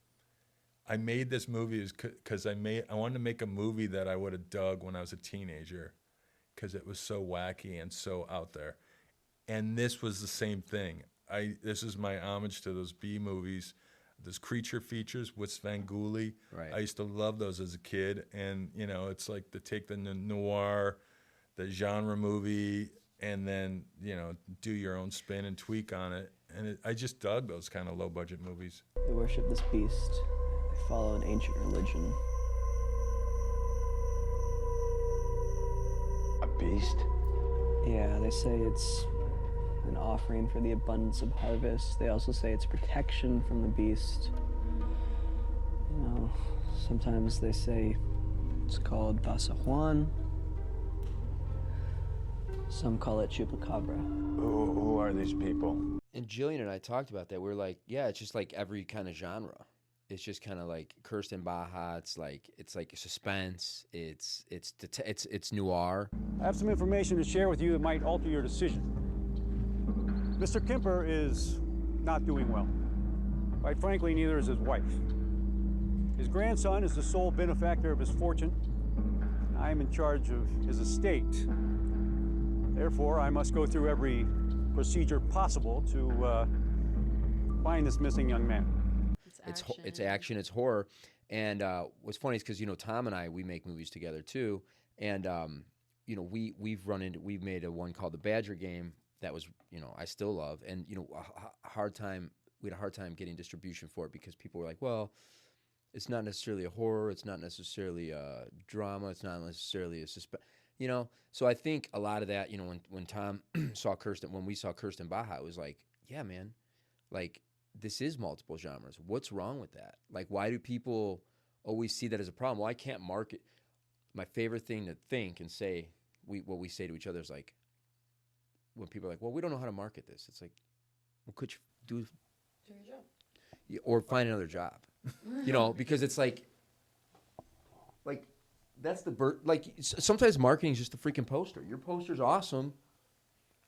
I made this movie because I wanted to make a movie that I would have dug when I was a teenager, because it was so wacky and so out there. And this was the same thing. This is my homage to those B movies, those creature features with Svengoolie. Right. I used to love those as a kid, and it's like to take the noir, the genre movie, and then do your own spin and tweak on it. And I just dug those kind of low budget movies. They worship this beast. They follow an ancient religion. A beast? Yeah, they say it's an offering for the abundance of harvest. They also say it's protection from the beast. Sometimes they say it's called Basa Juan. Some call it Chupacabra. Who are these people? And Jillian and I talked about that. We're like, yeah, it's just like every kind of genre. It's just kind of like CURSED IN BAJA. It's like suspense. It's noir. I have some information to share with you that might alter your decision. Mr. Kemper is not doing well. Quite frankly, neither is his wife. His grandson is the sole benefactor of his fortune. I am in charge of his estate. Therefore, I must go through every procedure possible to find this missing young man. It's action. It's horror. And what's funny is because Tom and I, we make movies together too, and we've made a one called The Badger Game that was I still love, and we had a hard time getting distribution for it because people were like, well, it's not necessarily a horror, it's not necessarily a drama, it's not necessarily a suspense. So I think a lot of that, when Tom saw when we saw Cursed in Baja, it was like, yeah, man, like this is multiple genres. What's wrong with that? Like, why do people always see that as a problem? Well, I can't market. My favorite thing to think and say, what we say to each other is like, when people are like, well, we don't know how to market this. It's like, well, could you do your job? Or find another job, because it's like that's sometimes marketing is just a freaking poster. Your poster's awesome.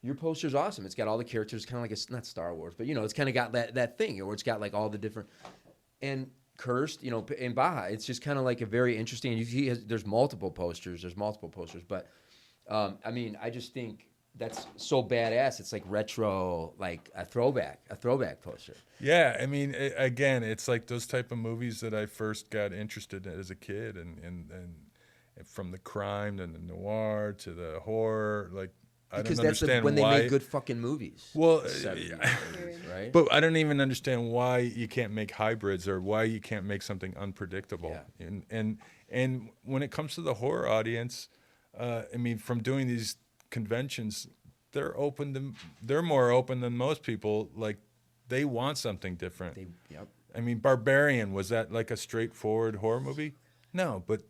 It's got all the characters, kind of like not Star Wars, but it's kind of got that thing, or it's got like all the different, and Cursed, in Baja, it's just kind of like a very interesting, there's multiple posters, but I just think that's so badass. It's like retro, like a throwback poster. Yeah, again, it's like those type of movies that I first got interested in as a kid, and from the crime and the noir to the horror, like because I don't understand when why they made good fucking movies. Well, 70s, 80s, right? But I don't even understand why you can't make hybrids or why you can't make something unpredictable. Yeah. And when it comes to the horror audience, from doing these conventions, they're more open than most people. Like, they want something different. Yep. Barbarian, was that like a straightforward horror movie? No, but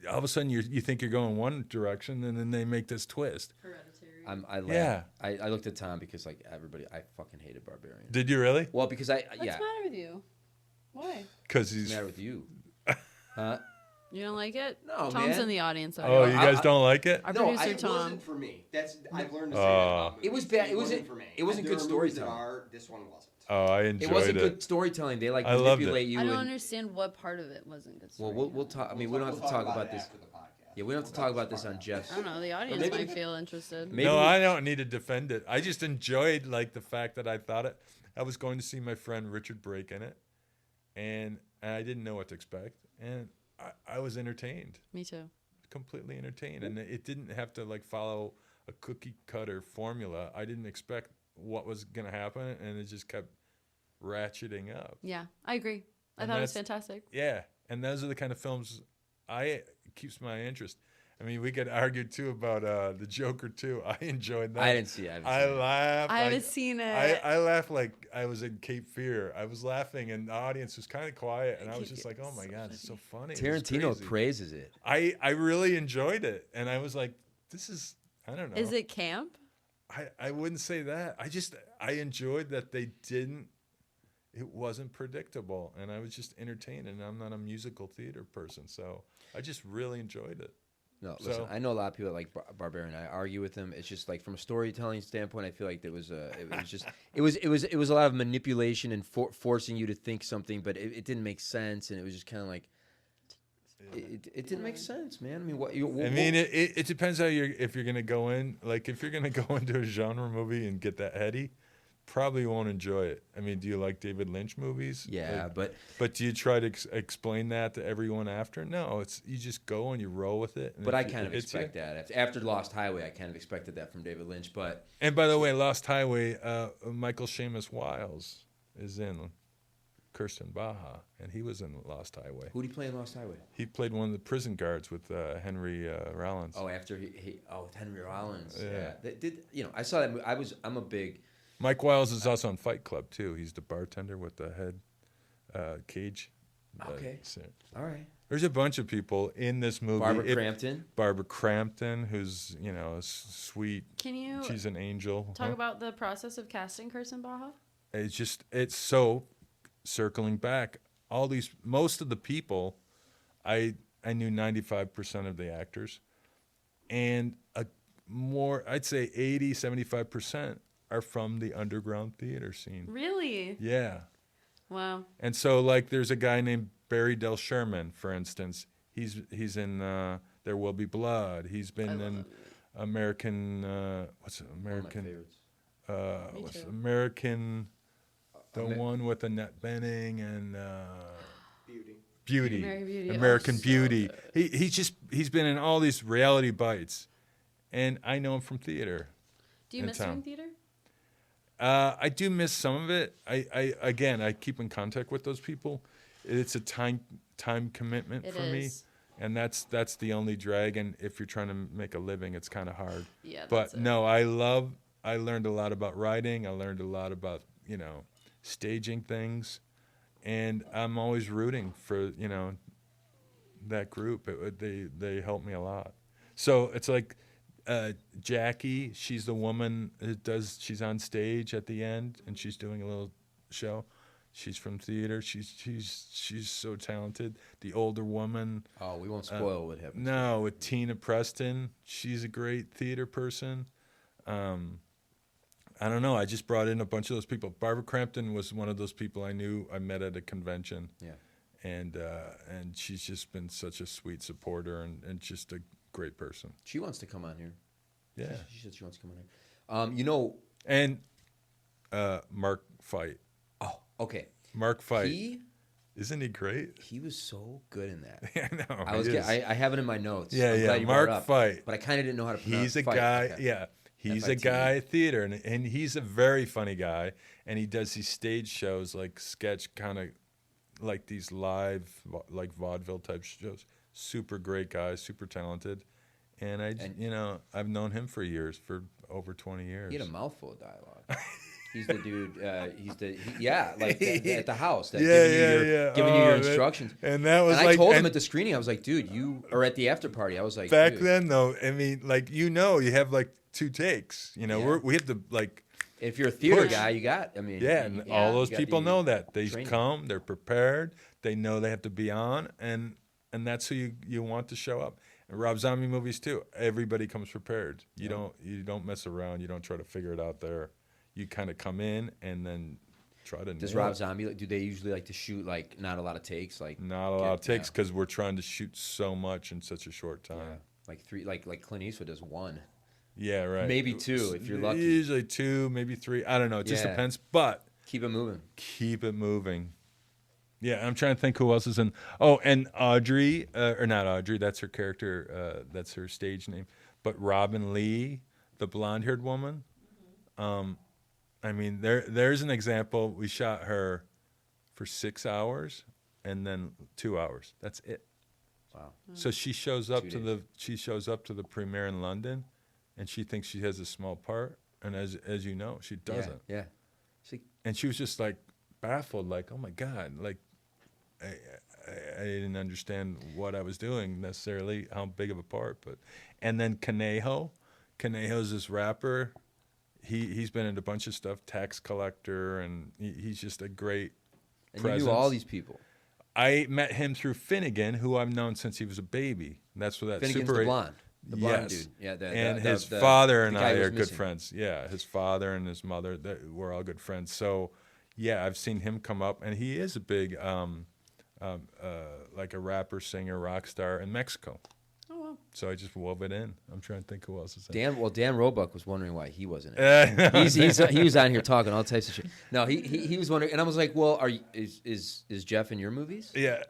all of a sudden you think you're going one direction, and then they make this twist. Hereditary. I laughed. I looked at Tom because like everybody, I fucking hated Barbarian. Did you really? Well, because What's the matter with you? Why? Because What's the matter with you? Huh? You don't like it? No, Tom's man. in the audience. Oh, you guys don't like it? Our No, producer it Tom. wasn't for me. I've learned to say that about movies. It was bad. It wasn't for me. It wasn't There good are movies that storytelling. are, this one wasn't. Oh, I enjoyed it. It wasn't good storytelling. They I loved manipulate it. you. I don't and, understand what part of it wasn't good. Well, we'll talk. We don't have to talk about this. After the podcast. Yeah, we don't have to talk about this on Jeff's. I don't know. The audience maybe- might feel interested. Maybe No, we- I don't need to defend it. I just enjoyed like the fact that I was going to see my friend Richard Brake in it, and I didn't know what to expect, and I was entertained, Me too. completely entertained, and it didn't have to like follow a cookie cutter formula. I didn't expect what was going to happen, and it just kept ratcheting up. Yeah, I agree. I And thought it was that's- fantastic. Yeah, and those are the kind of films keeps my interest. We could argue too about the Joker too. I enjoyed that. I didn't see it. I laughed. I haven't seen it. I laughed like I was in Cape Fear. I was laughing, and the audience was kind of quiet, and I was Cape just Fear like, "Oh is my so god, it's so funny." Tarantino It's crazy. praises it. I really enjoyed it, and I was like, "This is I don't know." Is it camp? I wouldn't say that. I enjoyed that they didn't. It wasn't predictable, and I was just entertained. And I'm not a musical theater person, so I just really enjoyed it. No, So- listen. I know a lot of people that like Barbarian. I argue with them. It's just like from a storytelling standpoint, I feel like it was it was a lot of manipulation and forcing you to think something, but it didn't make sense, and it was just kind of like it didn't make sense, man. It depends if you're gonna go in. Like if you're gonna go into a genre movie and get that heady, probably won't enjoy it. Do you like David Lynch movies? Yeah, Like, but do you try to explain that to everyone after? No, you just go and you roll with it. And But if I kind of it's expect that after Lost Highway. I kind of expected that from David Lynch, but And by the way, Lost Highway, Michael Seamus Wiles is in Cursed in Baja, and he was in Lost Highway. who did he play in Lost Highway? He played one of the prison guards with Henry Rollins. Oh, after with Henry Rollins. Yeah. I saw that movie. I'm a big. Mike Wiles is also on Fight Club too. He's the bartender with the head cage. Okay. All right. There's a bunch of people in this movie. Barbara Crampton. Barbara Crampton, who's sweet. Can you She's an angel. talk Huh? about the process of casting Cursed in Baja? It's so circling back. Most of the people, I knew 95% of the actors, and I'd say 80-75% are from the underground theater scene. Really? Yeah. Wow. And so, like, there's a guy named Barry Del Sherman, for instance. He's in There Will Be Blood. He's been in American. What's it, American? One of my favorites. What's too. American? The one with Annette Bening and Beauty, Beauty. American Oh, so Beauty. good. He's been in all these reality bites, and I know him from theater. Do you in miss town. doing theater? I do miss some of it. I keep in contact with those people. It's a time commitment It for me, is. and that's the only drag. And if you're trying to make a living, it's kind of hard. Yeah, But that's it. no, I learned a lot about writing. I learned a lot about staging things, and I'm always rooting for that group. They help me a lot. So it's like. Jackie, she's the woman she's on stage at the end and she's doing a little show. She's from theater. She's so talented. The older woman. Oh, we won't spoil what happens. No, with Tina Preston. She's a great theater person. I don't know. I just brought in a bunch of those people. Barbara Crampton was one of those people I met at a convention. Yeah. And she's just been such a sweet supporter and just a great person. She wants to come on here. Yeah. She said she wants to come on here. And Mark Fight. Oh, okay. Mark Fight. Isn't he great? He was so good in that. I know. I have it in my notes. Yeah, I'm glad you Mark brought it up, Fight. But I kind of didn't know how to pronounce He's a Fight. guy. Okay. Yeah. He's a F-I-T-E. guy at theater, and he's a very funny guy, and he does these stage shows, like sketch kind of, like these live, like vaudeville type shows. Super great guy, super talented. And I've known him for years, for over 20 years. He had a mouthful of dialogue. He's the dude. At the house. Giving you your instructions. And that was and I told him at the screening, I was like, dude, or at the after party, I was like, back dude. then though, I mean, like you have like 2 takes. We have to like. If you're a theater guy, you got. I mean, and all those people know that they training. come, they're prepared, they know they have to be on, and that's who you want to show up. And Rob Zombie movies too. Everybody comes prepared. You don't mess around. You don't try to figure it out there. You kind of come in and then try to. Does Rob Zombie? Do they usually like to shoot like not a lot of takes? Like not a lot of takes because we're trying to shoot so much in such a short time. Yeah. Like 3, like Clint Eastwood does 1. Yeah, right. Maybe 2 if you're lucky. Usually 2, maybe 3. I don't know. It just depends. But keep it moving. Keep it moving. Yeah, I'm trying to think who else is in. Oh, and Audrey, or not Audrey, that's her character, that's her stage name. But Robin Lee, the blonde-haired woman. I mean, there's an example. We shot her for 6 hours and then 2 hours. That's it. Wow. So she shows up to the premiere in London, and she thinks she has a small part, and as you know, she doesn't. Yeah. And she was just like baffled, like, oh my God, like. I didn't understand what I was doing necessarily, how big of a part, and then Kaneho's this rapper. He's been in a bunch of stuff, tax collector, and he's just a great presence. You knew all these people. I met him through Finnegan, who I've known since he was a baby. That's what that Finnegan's Super the blonde. The blonde yes. dude. Yeah, and his father and I are good missing. friends. Yeah, his father and his mother, we're all good friends. So, yeah, I've seen him come up, and he is a big. Like a rapper, singer, rock star in Mexico. Oh, wow. So I just wove it in. I'm trying to think who else is in. Dan Roebuck was wondering why he wasn't in it. He was on here talking all types of shit. No, he was wondering, and I was like, well, is Jeff in your movies? Yeah.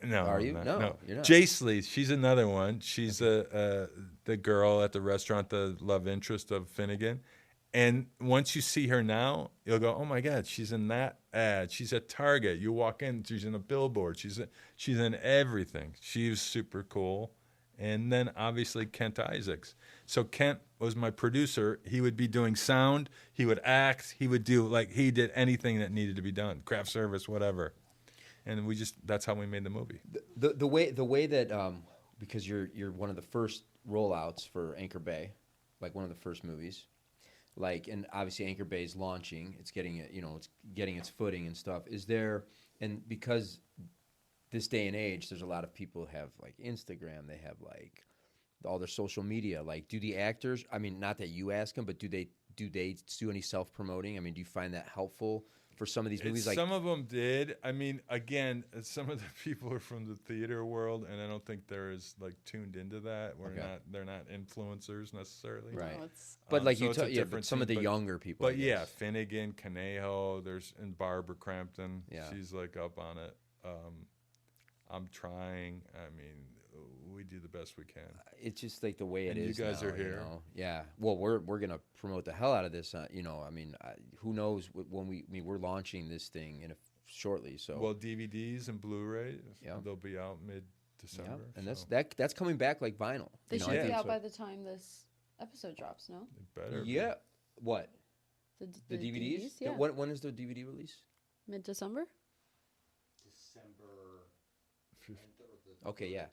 No. Are you? No, you're not. Jace Lee, she's another one. She's the girl at the restaurant, the love interest of Finnegan. And once you see her now, you'll go, oh my God, she's in that ad. She's at Target. You walk in, she's in a billboard. She's in everything. She was super cool. And then obviously Kent Isaacs. So Kent was my producer. He would be doing sound. He would act. He would do he did anything that needed to be done, craft service, whatever. And that's how we made the movie. The way that because you're one of the first rollouts for Anchor Bay, like one of the first movies. And obviously Anchor Bay is launching. It's getting its footing and stuff. Is there, and because this day and age, there's a lot of people who have like Instagram. They have like all their social media. Like, do the actors? I mean, not that you ask them, but do they do any self-promoting? I mean, do you find that helpful for some of these movies? Some of them did. I mean, again, some of the people are from the theater world, and I don't think they're as tuned into that. They're not influencers necessarily. Right. No, but like so but some of the younger people. But yeah, Finnegan, Kaneho, and Barbara Crampton. Yeah. She's like up on it. I'm trying. I mean, we do the best we can. It's just like the way it And is. you guys now, are here. know? Yeah. Well, we're gonna promote the hell out of this. I mean, who knows when we're launching this thing shortly. So Well, DVDs and Blu-ray, Yeah. they'll be out mid-December. and so that's coming back like vinyl. They You know, should I be think out so. by the time this episode drops, no? it better be. Yeah. What? The DVDs? Yeah. When is the DVD release? Mid-December? December. Okay, yeah.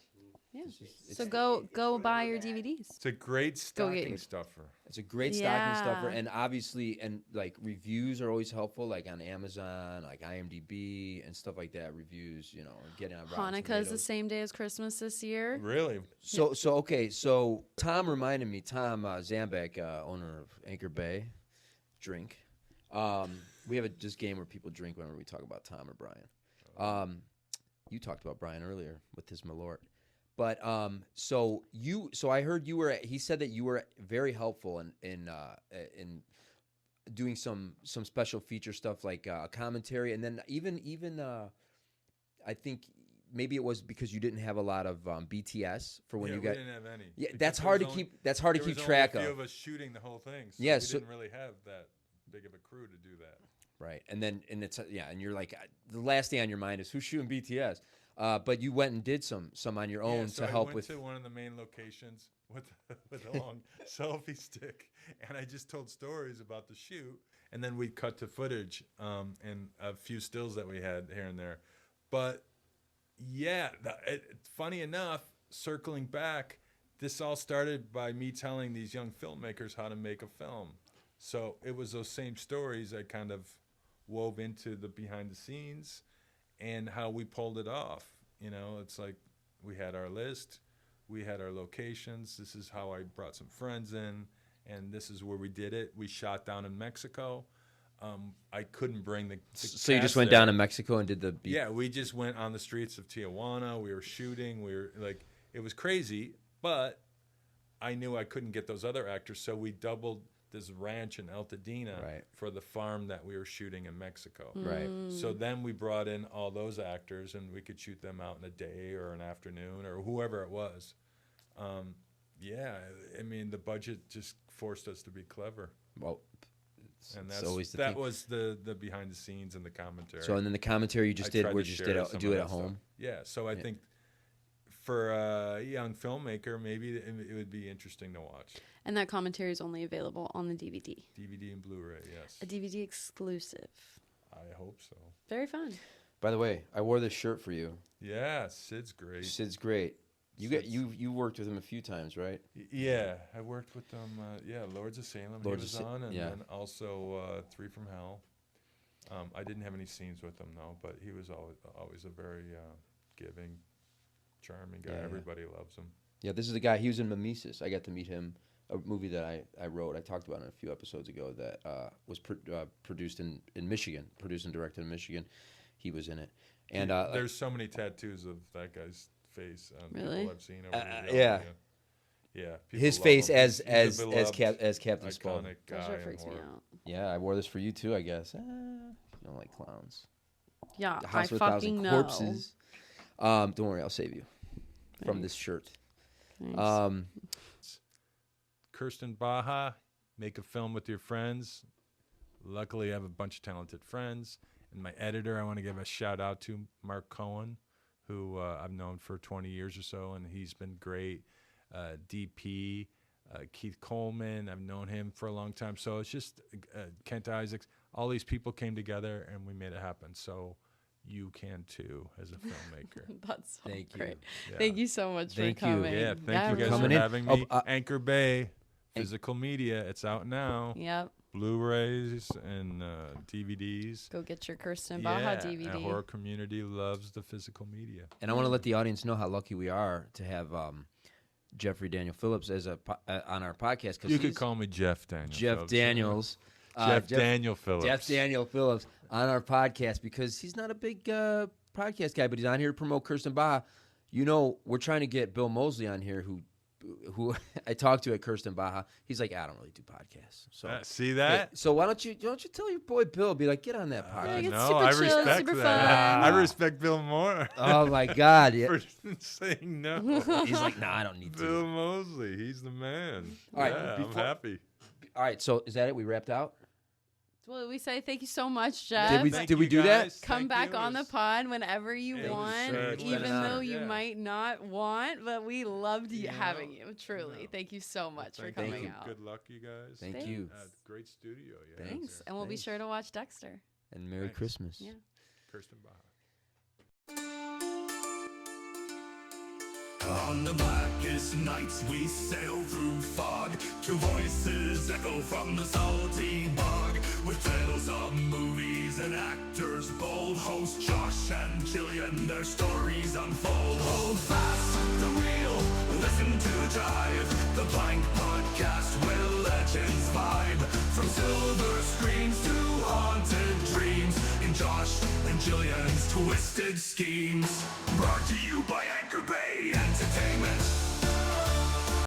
Yeah. it's- So go buy your DVDs. It's a great Go get stocking your- stuffer. It's a great stocking stuffer, Yeah. and obviously, and like reviews are always helpful, like on Amazon, like IMDb and stuff like that. Reviews, getting on Rotten Hanukkah is the Tomatoes. same day as Christmas this year. Really? So okay, so Tom reminded me, Tom Zambek, owner of Anchor Bay, drink. We have this game where people drink whenever we talk about Tom or Brian. You talked about Brian earlier with his Malort. But so I heard he said that you were very helpful in doing some special feature stuff like commentary, and then even I think maybe it was because you didn't have a lot of BTS for when Yeah, you we got. didn't have any. Yeah, Because that's there hard was to only- keep. That's hard to there keep was track only a few of. of us shooting the whole thing. So Yeah, we so- didn't really have that big of a crew to do that. Right, and it's and you're like the last thing on your mind is who's shooting BTS. But you went and did some on your own So to help I went with. to one of the main locations with a long selfie stick, and I just told stories about the shoot, and then we cut to footage and a few stills that we had here and there. But yeah, funny enough, circling back, this all started by me telling these young filmmakers how to make a film. So it was those same stories I kind of wove into the behind the scenes and how we pulled it off. It's like we had our list, we had our locations. This is how I brought some friends in, and this is where we did it. We shot down in Mexico. I couldn't bring the So you just cast went there. down to Mexico and did the. Yeah, we just went on the streets of Tijuana. We were shooting. We were like, it was crazy, but I knew I couldn't get those other actors, so we doubled this ranch in Altadena Right. for the farm that we were shooting in Mexico. Right. So then we brought in all those actors, and we could shoot them out in a day or an afternoon or whoever it was. Yeah, I mean, the budget just forced us to be clever, Well, and it's that's always the that thing. was the behind the scenes and the commentary. So and then the commentary you just did, tried we to just share did some do of it that at stuff. home. Yeah, so I think for a young filmmaker, maybe it would be interesting to watch. And that commentary is only available on the DVD. DVD and Blu-ray, yes. A DVD exclusive. I hope so. Very fun. By the way, I wore this shirt for you. Yeah, Sid's great. Sid's great. You worked with him a few times, right? Yeah, I worked with them. Lords of Salem. Lords he was of Sa- on, and yeah. then also Three from Hell. I didn't have any scenes with him though, but he was always a very giving, charming guy. Yeah. Everybody loves him. Yeah, this is the guy. He was in Mimesis. I got to meet him. A movie that I wrote. I talked about it a few episodes ago. That was produced in Michigan. Produced and directed in Michigan. He was in it. And There's so many tattoos of that guy's face on Really? people I've seen over the yeah. Yeah. people his love face him. as He's as a as, beloved, as Captain Spaulding. iconic That guy shirt in freaks me horror. out. Yeah, I wore this for you too. I guess. You don't like clowns. Yeah, The I House of a fucking Thousand know. Corpses. Don't worry, I'll save you from this shirt. Thanks. CURSED in BAJA, make a film with your friends. Luckily, I have a bunch of talented friends. And my editor, I want to give a shout out to Mark Cohen, who I've known for 20 years or so, and he's been great. DP, Keith Coleman, I've known him for a long time. So it's just Kent Isaacs. All these people came together, and we made it happen. So you can too as a filmmaker. That's so Thank you. great. Yeah. Thank you so much Thank for you. coming. Yeah, thank you guys coming for in. having Oh, me. Anchor Bay, physical media, it's out now. Yep. Blu-rays and DVDs. Go get your Kirsten Baja DVD. The horror community loves the physical media. And I want to let the audience know how lucky we are to have Jeffrey Daniel Phillips as on our podcast. 'Cause You could he's- call me Jeff Daniel. Jeff Phillips. Daniels. Jeff Daniel Phillips. Jeff Daniel Phillips on our podcast because he's not a big podcast guy, but he's on here to promote Kirsten Baja. We're trying to get Bill Moseley on here, who who I talked to at CURSED in Baja, he's like, I don't really do podcasts. So see that? hey, so why don't you tell your boy Bill? Be like, get on that podcast. it's No, super I chill, respect super that. fun. I respect Bill more. Oh my God! Yeah. For saying no. He's like, nah, I don't need Bill to. Mosley, he's the man. All right, yeah, I'm happy. All right, so is that it? We wrapped out. Well, we say thank you so much, Jeff. Did we do that? Come back on the pod whenever you Thank you, want, sir. It's been even an honor. though you Yeah. might not want, but we loved having you. Truly, No. thank you so much for Thank coming you. out. Good luck, you guys. Thank you. Great studio. You have Thanks, there. and we'll be Thanks. sure to watch Dexter. And Merry Thanks. Christmas. Yeah. Kirsten Baja. On the blackest nights we sail through fog, two voices echo from the salty bog, with tales of movies and actors bold. Host Josh and Jillian, their stories unfold. Hold fast the wheel, listen to the jive, the Blank Podcast where legends vibe, from silver screens to haunted dreams, in Josh and Jillian's twisted schemes. Brought to you by Anchor Bay Entertainment.